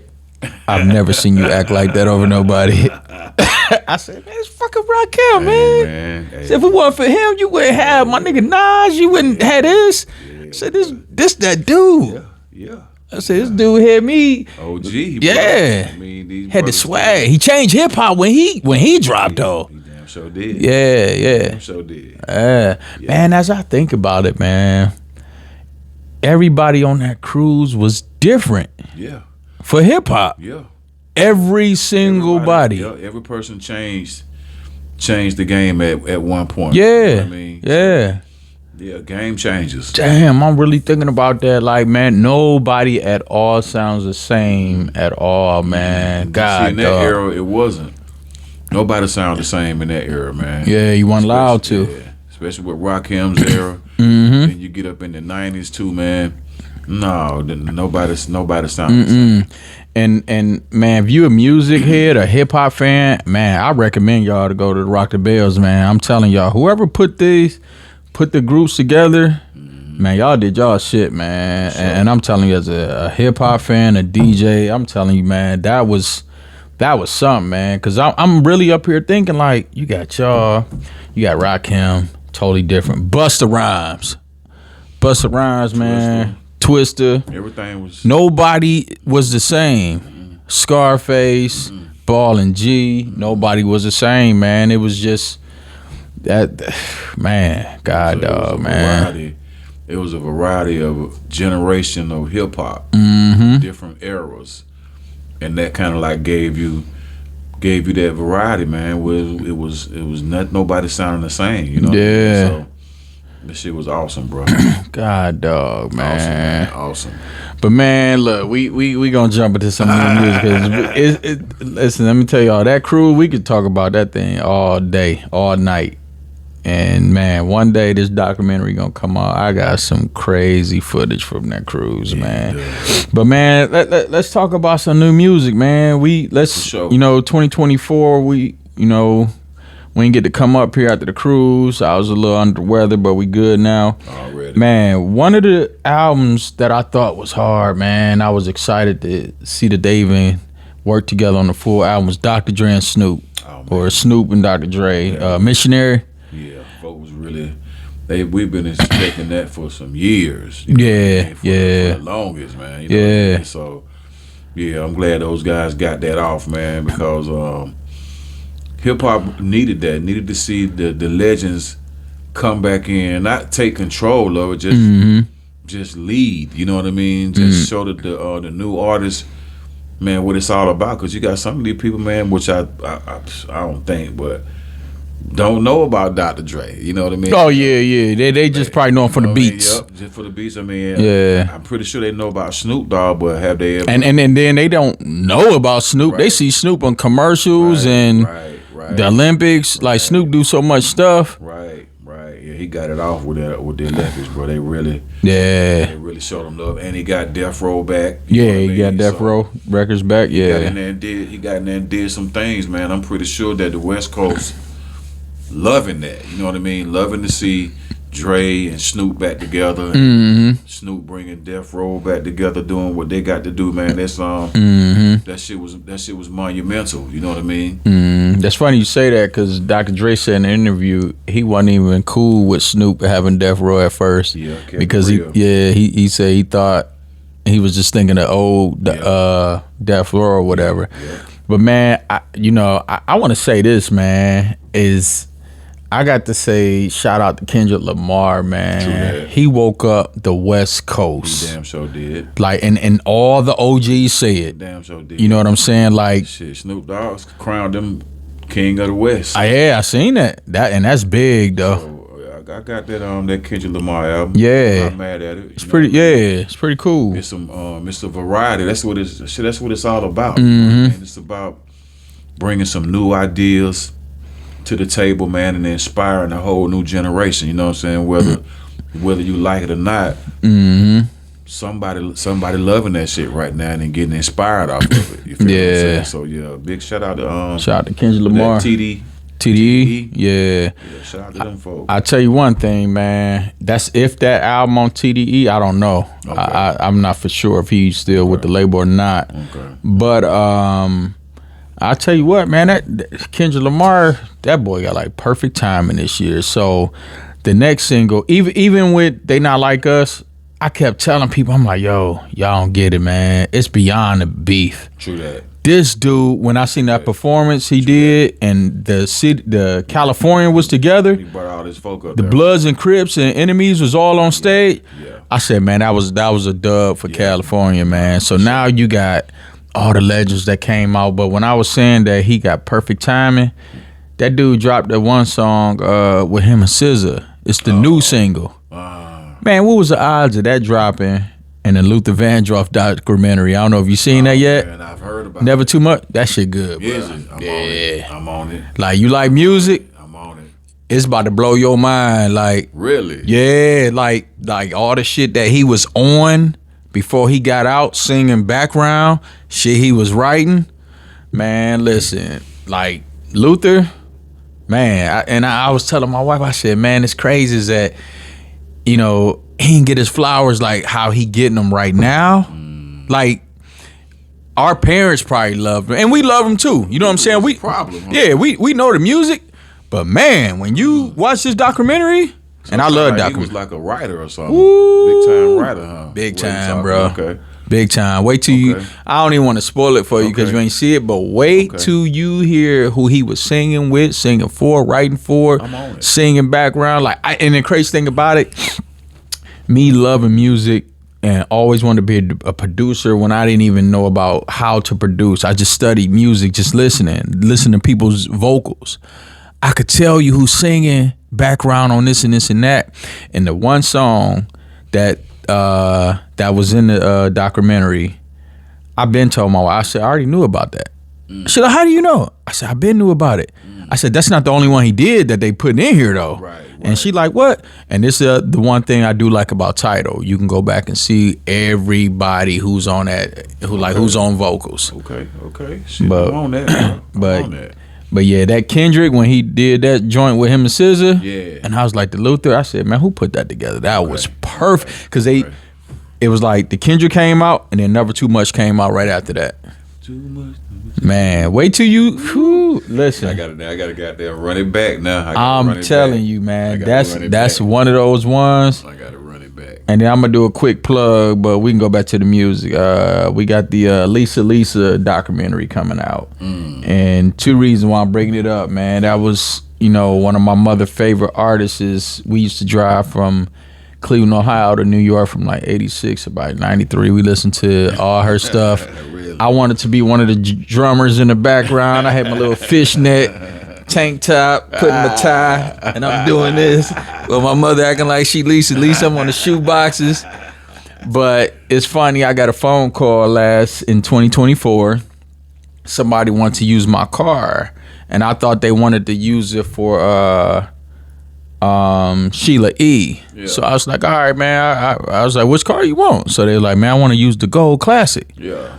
I've never seen you act like that over nobody. I said, man, it's fucking Rakim, man. Hey. Said, if it wasn't for him, you wouldn't have my nigga Nas. You wouldn't have this. I said, this that dude. Yeah. I said, this dude had me. OG. Yeah. These had the swag. He changed hip hop when he dropped though. Sure did. Yeah. Sure did. Man, as I think about it, man, everybody on that cruise was different. Yeah. For hip hop. Yeah. Every single body. Yeah, every person changed the game at one point. Yeah. You know what I mean? Yeah. Yeah, game changes. Damn, I'm really thinking about that. Like, man, nobody at all sounds the same at all, man. God, see, in that era, it wasn't. Nobody sounded the same in that era, man. Yeah, you weren't allowed to. Yeah, especially with Rakim's era. Then you get up in the 90s too, man. No, nobody sounded the same. And man, if you a music head or hip hop fan, man, I recommend y'all to go to the Rock the Bells, man. I'm telling y'all, whoever put the groups together, man, y'all did y'all shit, man. Sure. And I'm telling you, as a hip hop fan, a DJ, I'm telling you, man, that was that was something, man. Because I'm really up here thinking like, you got y'all, you got Rakim, totally different. Busta Rhymes, man. Twister. Everything was. Nobody was the same. Scarface, Ball and G. Nobody was the same, man. It was just that, man. God, dog, man. It was a variety of generation of hip hop, different eras, and that kind of like gave you that variety, man. Where it was not nobody sounding the same, you know. Yeah. So this shit was awesome, bro. God, dog, man. Awesome. But man, look, we gonna jump into some new music. Listen, let me tell y'all, that crew, we could talk about that thing all day, all night. And man, one day this documentary gonna come out. I got some crazy footage from that cruise, man. Yeah. But man, let's talk about some new music, man. Sure. 2024. We didn't get to come up here after the cruise. I was a little under the weather, but we good now. Already. Man, one of the albums that I thought was hard, man. I was excited to see that they even worked together on the full album was Dr. Dre and Snoop, or Snoop and Dr. Dre, Missionary. Yeah, folks really. We've been expecting that for some years. For the longest, man. You know what I mean? So, yeah, I'm glad those guys got that off, man, because hip hop needed that. Needed to see the legends come back in, not take control of it, just lead. You know what I mean? Just show the new artists, man, what it's all about. Because you got some of these people, man, which I don't think, but don't know about Dr. Dre. You know what I mean? Oh yeah. They just probably know him for the beats. Yep, just for the beats. I mean, I'm pretty sure they know about Snoop Dogg, but have they ever? And then they don't know about Snoop. Right. They see Snoop on commercials and the Olympics. Like Snoop do so much stuff. Right. Yeah, he got it off with the Olympics, bro. They really showed him love, and he got Death Row back. He got Death Row Records back. Yeah, he got in there and did some things, man. I'm pretty sure that the West Coast loving that. You know what I mean? Loving to see Dre and Snoop back together. Snoop bringing Death Row back together, doing what they got to do, man. That's that shit was monumental. You know what I mean? That's funny you say that because Dr. Dre said in an interview he wasn't even cool with Snoop having Death Row at first. Yeah, because he said he thought he was just thinking of old Death Row or whatever. Yeah. But man, I want to say this, man, is I got to say shout out to Kendrick Lamar, man. He woke up the West Coast. He damn sure did. Like, and all the OGs say it. Damn sure did. You know what I'm saying? Like, shit, Snoop Dogg crowned him King of the West. I seen that. And that's big though. So, I got that Kendrick Lamar album. Yeah, I'm not mad at it. It's pretty. It's pretty cool. It's a variety. That's what it's all about. And it's about bringing some new ideas to the table, man, and inspiring a whole new generation. You know what I'm saying? Whether you like it or not, somebody loving that shit right now and getting inspired off of it. You feel what I'm saying? So yeah, big shout out to Kendrick Lamar, TDE. Yeah, shout out to them folks. I tell you one thing, man. That's if that album on TDE, I don't know. Okay. I'm not for sure if he's still with the label or not. Okay, but I tell you what, man, that Kendrick Lamar, that boy got like perfect timing this year. So the next single, even with They Not Like Us, I kept telling people, I'm like, yo, y'all don't get it, man. It's beyond the beef. True that. This dude, when I seen that performance he did, and the California was together, he brought all his folk up the there. Bloods and Crips and Enemies was all on stage. Yeah. I said, man, that was a dub for California, man. So now you got all the legends that came out. But when I was saying that he got perfect timing, that dude dropped that one song with him and SZA. It's the new single. Man, what was the odds of that dropping in the Luther Vandross documentary? I don't know if you seen that yet. Man, I've heard about Never Too Much. That shit good, bro. Is it? I'm on it. Like, you like music? I'm on it. It's about to blow your mind. Like, really? Yeah, like all the shit that he was on before he got out singing background, shit he was writing. Man, listen, like Luther, man, I was telling my wife, I said, man, it's crazy is that, he didn't get his flowers like how he getting them right now. Like, our parents probably loved him, and we love him too. You know what I'm saying? We problem. Huh? Yeah, we know the music, but man, when you watch this documentary, and I love like documentaries. He was like a writer or something. Ooh. Big time writer, huh? Big What you time, talking- bro. Okay. Big time. Wait till you. I don't even want to spoil it for you because Okay. you ain't see it. But wait till you hear who he was singing with, singing for, writing for, I'm on it. singing background. And the crazy thing about it, me loving music and always wanted to be a producer when I didn't even know about how to produce. I just studied music, just listening to people's vocals. I could tell you who's singing background on this and this and that. And the one song that was in the documentary, I've been told my wife, I said, I already knew about that. She like, how do you know? I said, I've been knew about it. I said, that's not the only one he did that they put in here though. Right. And she like, what? And this is the one thing I do like about Tidal. You can go back and see everybody who's on that, who's on vocals. Okay. Shit, But- I'm on that, bro. but- I'm on that. But yeah, that Kendrick, when he did that joint with him and SZA, Yeah. and I was like, the Luther, I said, man, who put that together? That was perfect. Because it was like the Kendrick came out, and then Never Too Much came out right after that. Too much. Man, wait till you, listen. I gotta goddamn run it back now. I'm telling you, man, that's back. one of those ones. I gotta run it back. And then I'm gonna do a quick plug, but we can go back to the music. We got the Lisa documentary coming out, and two reasons why I'm bringing it up, man. That was, one of my mother's favorite artists. Is we used to drive from Cleveland, Ohio to New York from like 86 about 93. We listened to all her stuff. Really? I wanted to be one of the drummers in the background. I had my little fishnet tank top, putting my tie, and I'm doing this. Well, my mother acting like she Lisa. I'm on the shoe boxes. But it's funny, I got a phone call in 2024. Somebody wanted to use my car, and I thought they wanted to use it for Sheila E. Yeah. So I was like, all right, man. I was like, which car you want? So they were like, man, I want to use the Gold Classic. Yeah.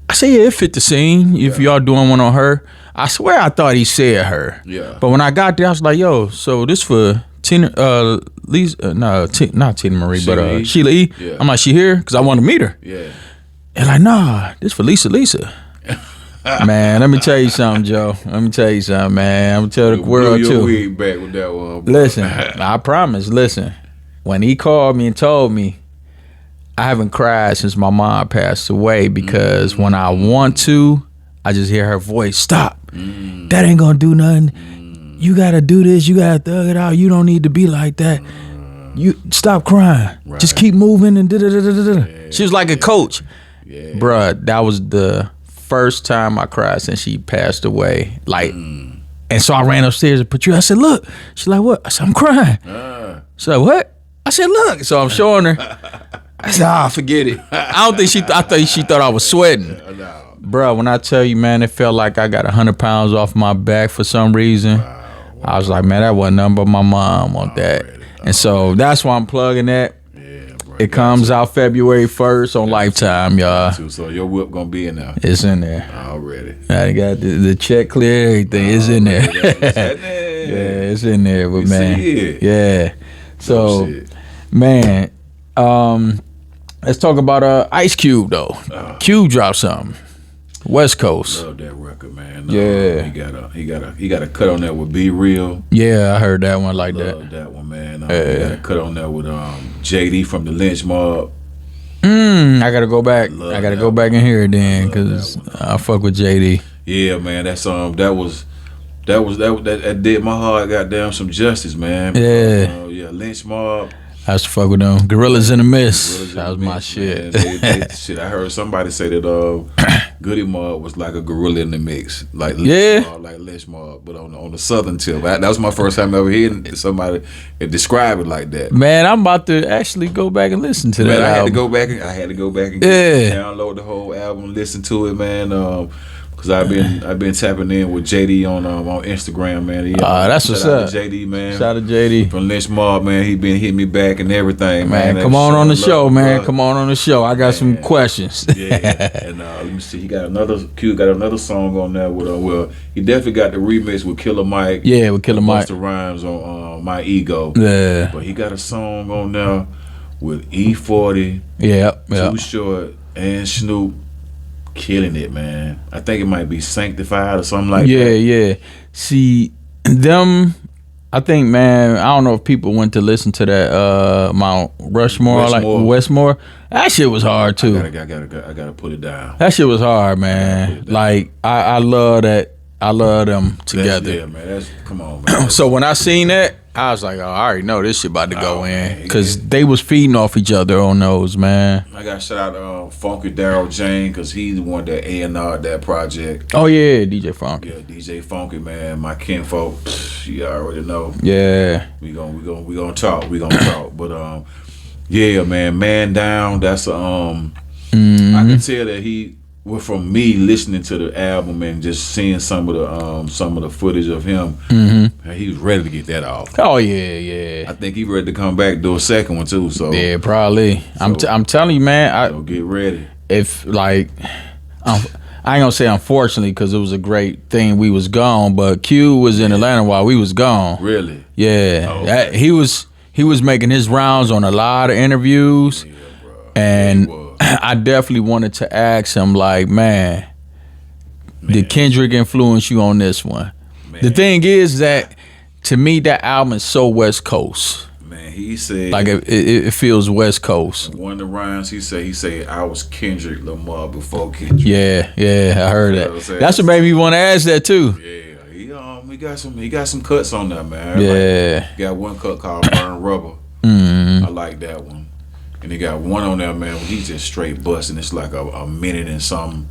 I said, yeah, it fit the scene. If y'all doing one on her, I swear I thought he said her. Yeah. But when I got there, I was like, yo, so this for Tina, not Tina Marie, Sheila E? but Sheila E. Yeah. I'm like, she here? Because I want to meet her. Yeah. And like, nah, this for Lisa. Man, let me tell you something, Joe. Let me tell you something, man. I'm gonna tell the world Blew your too. wig back with that one. Bro. Listen, I promise. Listen, when he called me and told me, I haven't cried since my mom passed away because when I want to, I just hear her voice. Stop. That ain't gonna do nothing. You gotta do this. You gotta thug it out. You don't need to be like that. You stop crying. Right. Just keep moving and da-da-da-da-da. She was like a coach. Yeah. Bruh, that was the first time I cried since she passed away. Like, and so I ran upstairs and put you. I said, look. She's like, what? I said, I'm crying. She's like, what? I said, look. So I'm showing her. I said, forget it. I don't think I thought she thought I was sweating. No. Bruh, when I tell you, man, it felt like I got 100 pounds off my back for some reason. I was like, man, that wasn't nothing but my mom on that. And so that's why I'm plugging that. Yeah, bro. It comes out February 1st on Lifetime, y'all. So your whip gonna be in there It's in there. already. I got the check clear, everything. It's in there. Yeah, it's in there. But We man, see it. yeah. So, Shit. man, let's talk about Ice Cube though. Cube dropped something. West Coast. Love that record, man. Yeah. He got a cut on that with Be Real. Yeah, I heard that one like that. Love that one, man. He got a cut on that with JD from the Lynch Mob. I gotta go back. Love I gotta that go back and hear it then, Love cause that I fuck with JD. Yeah, man. That did my heart goddamn some justice, man. Yeah. Yeah, Lynch Mob. I used to fuck with them. Gorillas in the Mist. Gorillas in That the was my Mix, shit. man. Shit, I heard somebody say that Goody Mob was like a gorilla in the mix, like Yeah. Lynch Mob, like Lynch Mob, but on the southern tip. That was my first time ever hearing somebody describe it like that. Man, I'm about to actually go back and listen to Man, that I had to album. go back and Yeah. download the whole album, listen to it, man. Cause I've been tapping in with JD on Instagram, man. That's what's shout out up. to JD, man. Shout out to JD. From Lynch Mob, man. He been hitting me back and everything, man. Man, come on the Showing show, love, man. love. Come on the show. I got some questions. Yeah, and let me see. He got another song on there with he definitely got the remix with Killer Mike. Yeah, with Killer Mike. Busta Rhymes on My Ego. Yeah. But he got a song on there with E40, Yeah. Too Short, and Snoop. killing it, man. I think it might be Sanctified or something like that. Yeah. See, them, I think, man, I don't know if people went to listen to that Mount Rushmore, like Westmore. That shit was hard too. I gotta put it down. That shit was hard, man. Like I love that. I love them together. Yeah, man. Come on, man. So when I seen that, I was like, oh, I already know this shit about to go in, because they was feeding off each other on those, man. I got to shout out Funky Daryl Jane, because he's the one that A&R'd that project. Oh yeah, DJ Funky. Yeah, DJ Funky, man. My kinfolk, you already know. Yeah. We gonna talk. We gonna talk. But yeah, man Down. That's I can tell that he. Well, from me listening to the album and just seeing some of the footage of him, he was ready to get that off. Oh yeah. I think he ready to come back do a second one too. So yeah, probably. So, I'm telling you, man. So get ready. If like, I ain't gonna say unfortunately, because it was a great thing we was gone, but Q was in Atlanta while we was gone. Really? Yeah. Oh, okay. He was making his rounds on a lot of interviews, yeah, bro. And. Yeah, I definitely wanted to ask him, like, man, did Kendrick influence you on this one? Man. The thing is that, to me, that album is so West Coast. Man, he said, like it feels West Coast. One of the rhymes he said, I was Kendrick Lamar before Kendrick. Yeah, I heard that. That's what made me want to ask that too. Yeah, he got some cuts on that, man. Yeah, like, he got one cut called Burn Rubber. I like that one. And he got one on there, man, where he's just straight busting. It's like a minute and some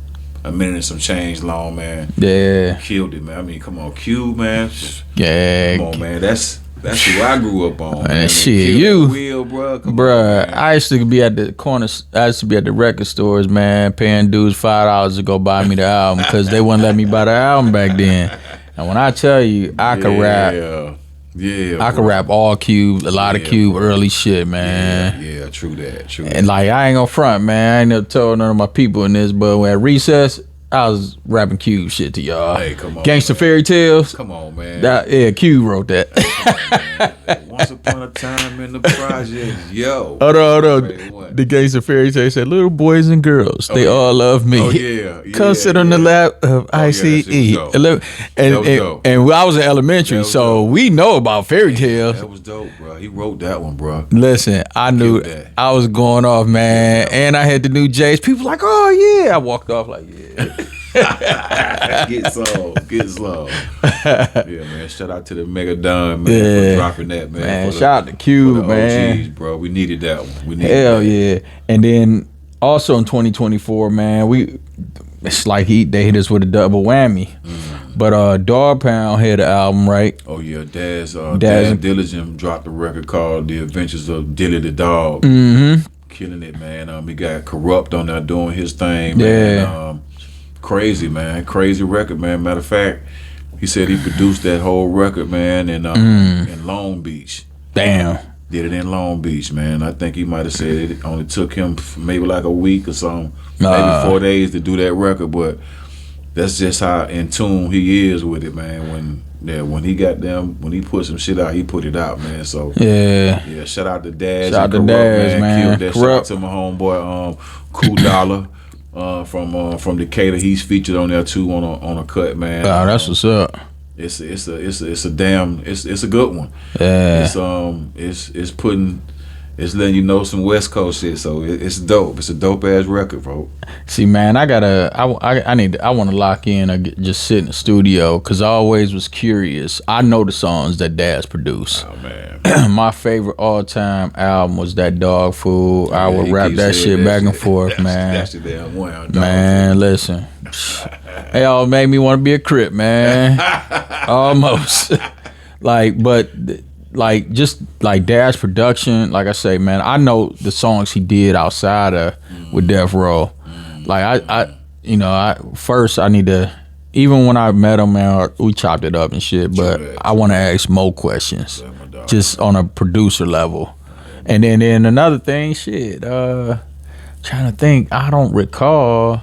change long, man. Yeah. Killed it, man. I mean, come on, Q, man. Yeah. Come on, man. That's who I grew up on. Man, shit, you. Wheel, bruh. Bruh, I used to be at the corners. I used to be at the record stores, man, paying dudes $5 to go buy me the album, because they wouldn't let me buy the album back then. And when I tell you, I could rap. Yeah, I could rap all Cube, a lot of Cube early shit, man. Yeah, true that. And like, I ain't gonna front, man. I ain't never told none of my people in this, but at recess, I was rapping Cube shit to y'all. Hey, come on, Gangsta man. Fairy Tales. Come on, man. Cube wrote that. Come on, Once upon a time in the project, yo. Hold on. The Gangsta Fairy Tales said, little boys and girls, they all love me. Oh yeah. Come sit on the lap of ICE. And I was in elementary, so we know about fairy tales. That was dope, bro. He wrote that one, bro. Listen, I knew I was going off, man. And I had the new J's. People like, oh yeah. I walked off like, yeah. Get slow. Yeah, man. Shout out to the Mega Don, man, for dropping that, man. Shout out to Q, man. OGs, bro. We needed that one. Hell yeah. And then also in 2024, man, it's like they hit us with a double whammy. But Dog Pound had an album, right? Oh yeah, Daz Diligent dropped a record called The Adventures of Dilly the Dog. Killing it, man. He got Corrupt on there doing his thing, man. Yeah. Crazy, man. Crazy record, man. Matter of fact, he said he produced that whole record, man, in Long Beach. Damn. Did it in Long Beach, man. I think he might have said it only took him maybe like a week or something, maybe 4 days to do that record, but that's just how in tune he is with it, man. When he put some shit out, he put it out, man. So yeah. Shout out to Daz. Shout out to Daz, man. Killed that. Shout out to my homeboy, Cool Dollar. From Decatur, he's featured on there too on a cut, man. Oh, that's what's up. It's a good one. Yeah. It's letting you know some West Coast shit, so it's dope. It's a dope ass record, bro. See, man, I want to lock in or just sit in the studio, because I always was curious. I know the songs that Daz produced. Oh man, my favorite all time album was that Dog Food. I would rap that shit back and forth, man. That's the damn one. Man, listen, they all made me want to be a Crip, man. Almost. Just like Daz production, like I say, man, I know the songs he did outside of with Death Row. Like first I need to, even when I met him, man, we chopped it up and shit, but I want to ask more questions, just on a producer level. And then another thing, trying to think, I don't recall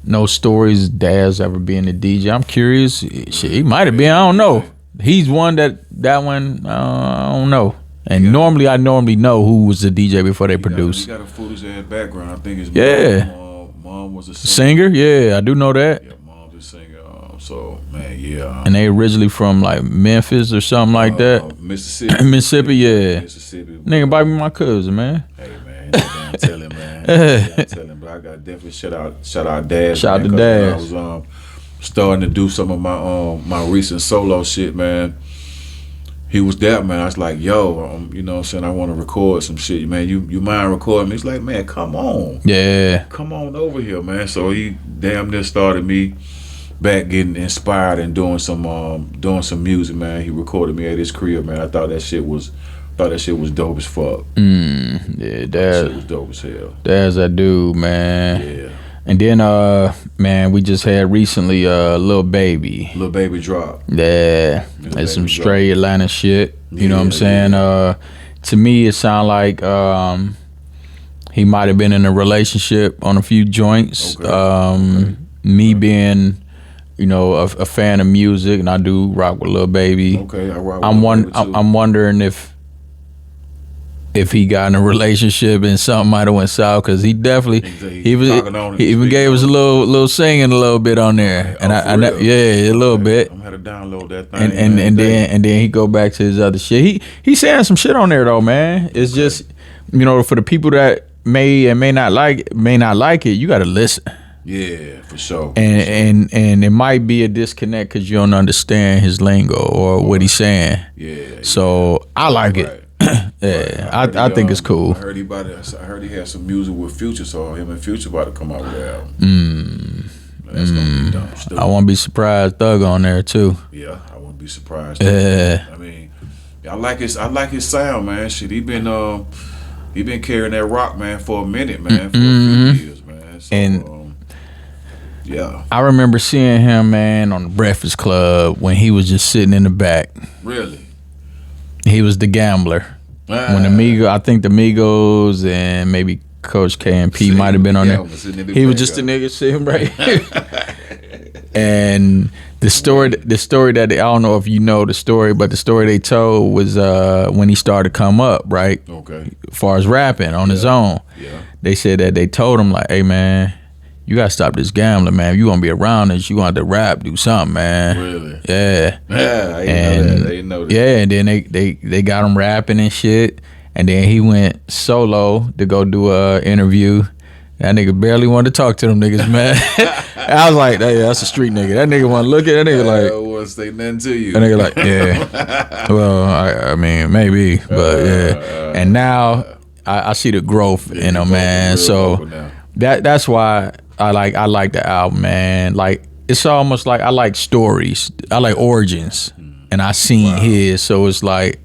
no stories Daz ever being a DJ. I'm curious. Shit, he might have been, I don't know. He's one that one I don't know. And normally know who was the DJ before they produced. He got a foolish ass background. I think his mom mom was a singer. Singer? Yeah, I do know that. Yeah, mom's a singer. So man, yeah. And they originally from like Memphis or something like that. Mississippi. Mississippi, yeah. Mississippi. Nigga, might be my cousin, man. Hey man, I'm telling man. I'm telling, but I got definitely shout out Daz. Shout out to man, Daz. I was starting to do some of my recent solo shit, man. He was there, man. I was like, yo, you know what I'm saying, I want to record some shit, man. You mind recording me? He's like, man, come on. Yeah. Come on over here, man. So he damn near started me back getting inspired and doing some music, man. He recorded me at his crib, man. I thought that shit was dope as fuck. Yeah, That shit was dope as hell. That's that dude, man. Yeah. And then, man, we just had recently Lil Baby. Lil Baby drop. Yeah, that's some straight Atlanta shit. You know what I'm saying? To me, it sound like he might have been in a relationship on a few joints. Okay. Me being, you know, a fan of music, and I do rock with Lil Baby. Okay, I rock with Lil Baby too. I'm wondering if he got in a relationship and something might have went south, because he definitely he even gave us a little singing a little bit on there, and I yeah, a little bit. I'm gonna download that thing. And then he go back to his other shit. He saying some shit on there though, man. It's just, you know, for the people that may not like it, you got to listen. Yeah, for sure. And it might be a disconnect because you don't understand his lingo or what he's saying. Yeah. So I like it. Yeah, I think it's cool. I heard he had some music with Future, so him and Future about to come out with an album. That's gonna be dumb. Stupid. I won't be surprised Thug on there too. Yeah, I wouldn't be surprised. Yeah. I mean, I like his sound, man. Shit, he been carrying that rock, man, for a minute, man, for a few years, man. So, And yeah, I remember seeing him, man, on the Breakfast Club when he was just sitting in the back. really. He was the gambler. When I think the Migos and maybe Coach K and P might have been on there. He was just a nigga sitting right here. And the story that I don't know if you know the story, but the story they told was when he started to come up, right? Okay. As far as rapping on his own. Yeah. They said that they told him like, hey man, you gotta stop this gambling, man. If you gonna be around us, you want to rap, do something, man. Really? Yeah. Yeah, I didn't know that. Yeah, and then they got him rapping and shit. And then he went solo to go do a interview. That nigga barely wanted to talk to them niggas, man. I was like, hey, that's a street nigga. That nigga want to look at that nigga like, I won't say nothing to you. that nigga like, yeah. Well, I mean, maybe, but yeah. And now I see the growth in him, man. So that's why I like the album, man. Like, it's almost like I like stories. I like origins, and I seen his, so it's like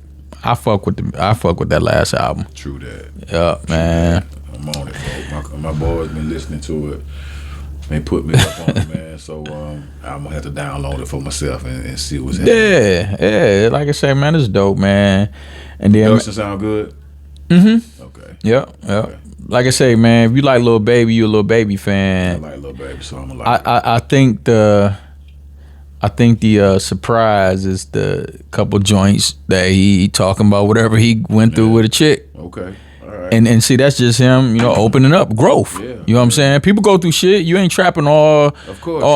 I fuck with that last album. True that. Yeah, man. I'm on it, bro. My boys been listening to it. They put me up on it, man. So I'm gonna have to download it for myself and see what's happening. Yeah. Like I say, man, it's dope, man. And then Production sound good. Okay. Yep. Okay. Like I say, man, if you like Lil Baby, you a Lil Baby fan. I like Lil Baby, so I'm gonna like it. I think the surprise is the couple joints that he talking about whatever he went through with a chick. Okay. All right. And see, that's just him, you know, opening up growth. Yeah. You know what I'm saying? People go through shit. You ain't trapping all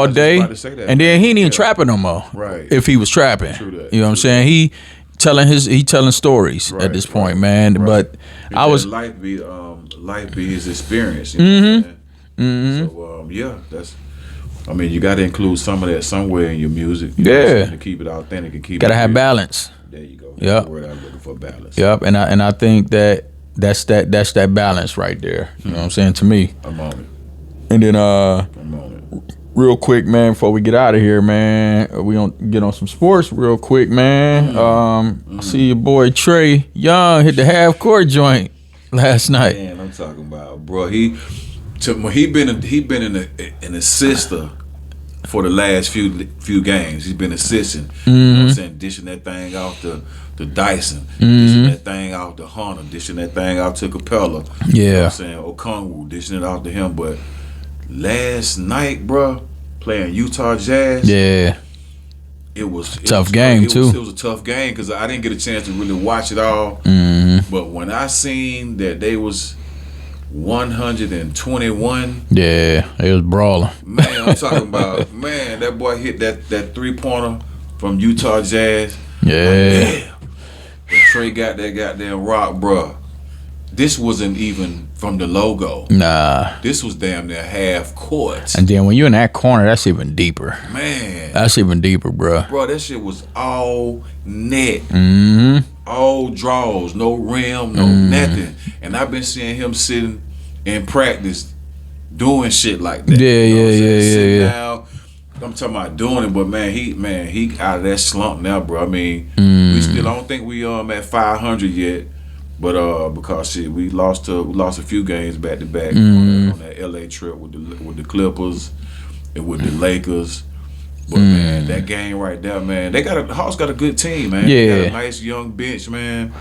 day. And then he ain't even trapping no more. Right. If he was trapping. True that. You know what I'm saying? He telling stories at this point, man. Right. But I was life be his experience. You know what I'm saying? So that's. I mean, you got to include some of that somewhere in your music. You know what I'm saying, to keep it authentic and keep. Gotta it have real. Balance. There you go. Yep. That's the word I'm looking for, balance. Yep. And I think that's that balance right there. You know what I'm saying, to me. I'm on it. And then I'm on it. real quick, man, before we get out of here, man, we gonna get on some sports real quick, man. I see your boy Trey Young hit the half court joint last night. Man, I'm talking about, bro. He been an assister for the last few games. He's been assisting. You know what I'm saying? Dishing that thing out to Dyson, dishing that thing out to Hunter, dishing that thing out to Capella. Yeah. You know what I'm saying? Okongwu, dishing it out to him. But last night, bro, playing Utah Jazz. Yeah. It was tough game too. It was a tough game because I didn't get a chance to really watch it all. But when I seen that they was 121. Yeah, it was brawling. Man, I'm talking about, man, that boy hit that 3-pointer from Utah Jazz. Yeah. Trey got that goddamn rock, bruh. This wasn't even from the logo. Nah. This was damn near half court. And then when you're in that corner, that's even deeper. Man. That's even deeper, bruh. Bro, that shit was all net. Mm-hmm. All draws, no rim, no nothing. And I've been seeing him sitting in practice doing shit like that. Yeah. Down, I'm talking about doing it, but man, he out of that slump now, bro. I mean, we still, I don't think we at 500 yet. But because shit, we lost a few games back to back on that LA trip with the Clippers and with the Lakers. But man, that game right there, man, Hawks got a good team, man. Yeah, they got a nice young bench, man,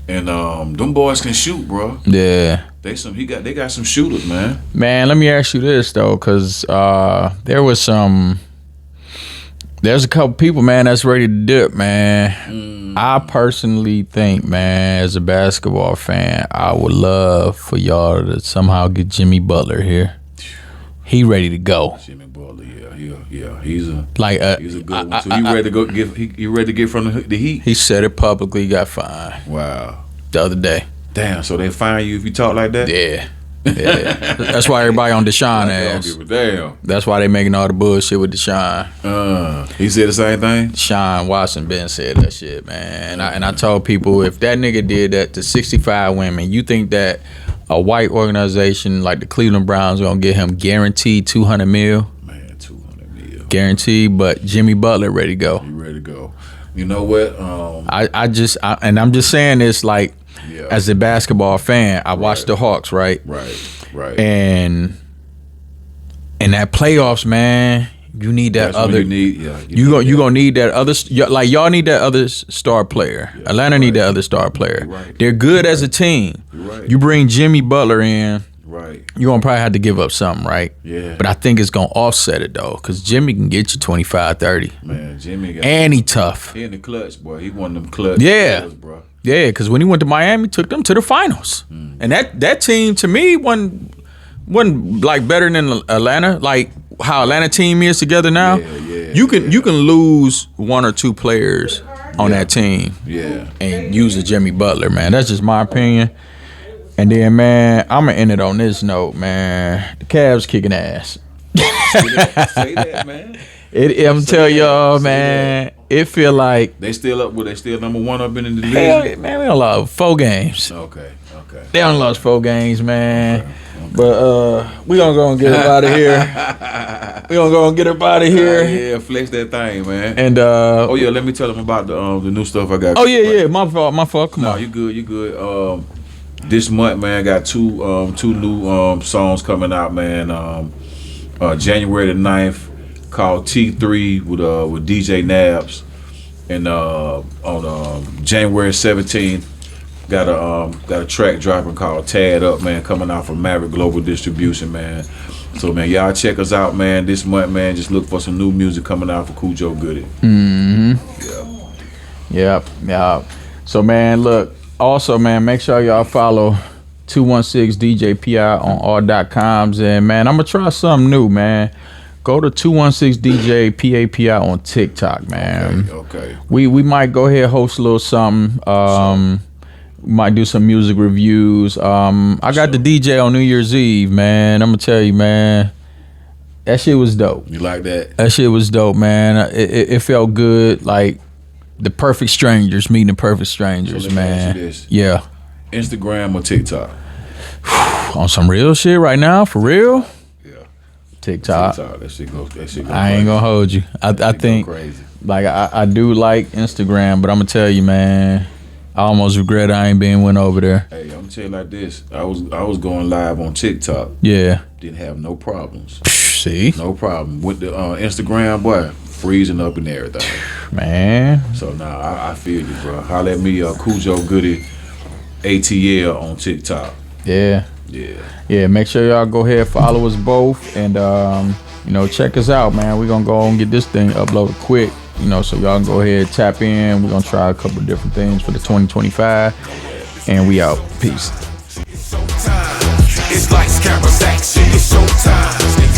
and them boys can shoot, bro. Yeah, they got some shooters, man. Man, let me ask you this though, because there's a couple people, man, that's ready to dip, man. I personally think, man, as a basketball fan, I would love for y'all to somehow get Jimmy Butler here. He ready to go. Jimmy Butler, yeah, he's a good one. So you ready to get from the Heat? He said it publicly. He got fined. Wow. The other day. Damn. So they fine you if you talk like that? Yeah. That's why everybody on Deshaun ass. Give a damn. That's why they making all the bullshit with Deshaun. He said the same thing? Deshaun Watson been said that shit, man. And I told people, if that nigga did that to 65 women, you think that a white organization like the Cleveland Browns gonna get him guaranteed $200 million? Man, $200 million. Guaranteed, but Jimmy Butler ready to go. You ready to go. You know what? I'm just saying this like, as a basketball fan, I watched the Hawks, right? Right. And in that playoffs, man, you need that That's other. You gonna need that other. Like y'all need that other star player. Yeah, Atlanta need that other star player. Right. They're good as a team. Right. You bring Jimmy Butler in. Right. You're gonna probably have to give up something, right? Yeah. But I think it's gonna offset it though, because Jimmy can get you 25, 30. Man, Jimmy and he tough. He in the clutch, boy. He one of them clutch. Yeah. Players, bro. Yeah, because when he went to Miami, took them to the finals, and that team to me wasn't like better than Atlanta. Like how Atlanta team is together now. You can lose one or two players on that team. Yeah. And use a Jimmy Butler, man. That's just my opinion. And then, man, I'm gonna end it on this note, man. The Cavs kicking ass. Say that, man. I'm telling y'all, man. It feel like they still up. They still number one up in the division. Hell, man, we done lost 4 games. Okay. They done lost 4 games, man. Okay. But we gonna go and get up out of here. We gonna go and get up out of here. Yeah, flex that thing, man. And oh yeah, let me tell them about the new stuff I got. Oh yeah, my fault. Come on. You good. This month, man, I got two new songs coming out, man. January the 9th. Called T3 with DJ Nabs, and on January 17th got a track dropping called Tad Up, man, coming out from Maverick Global Distribution, man. So man, y'all check us out, man. This month, man, just look for some new music coming out for Cujo Goody. Yep. So man, look. Also, man, make sure y'all follow 216 DJ PI on all.coms, and man, I'm gonna try something new, man. Go to 216 DJ PAPI on TikTok, man. Okay. We might go ahead and host a little something. We might do some music reviews. I got the DJ on New Year's Eve, man. I'm gonna tell you, man. That shit was dope. You like that? That shit was dope, man. It felt good, like the perfect strangers meeting the perfect strangers, so let me man. ask you this. Yeah. Instagram or TikTok? On some real shit right now, for real. TikTok. That shit go I ain't gonna hold you. I think like I do like Instagram, but I'm gonna tell you, man, I almost regret I ain't went over there. Hey, I'm gonna tell you like this. I was going live on TikTok. Yeah. Didn't have no problems. See? No problem. With the Instagram, boy, freezing up and everything. Man. So now I feel you, bro. Holla at me, Cujo Goody ATL on TikTok. Yeah, make sure y'all go ahead, follow us both, and check us out, man. We're gonna go and get this thing uploaded quick, so y'all can go ahead, tap in. We're gonna try a couple of different things for the 2025, and we out. Peace. It's lights, cameras, action, it's showtime.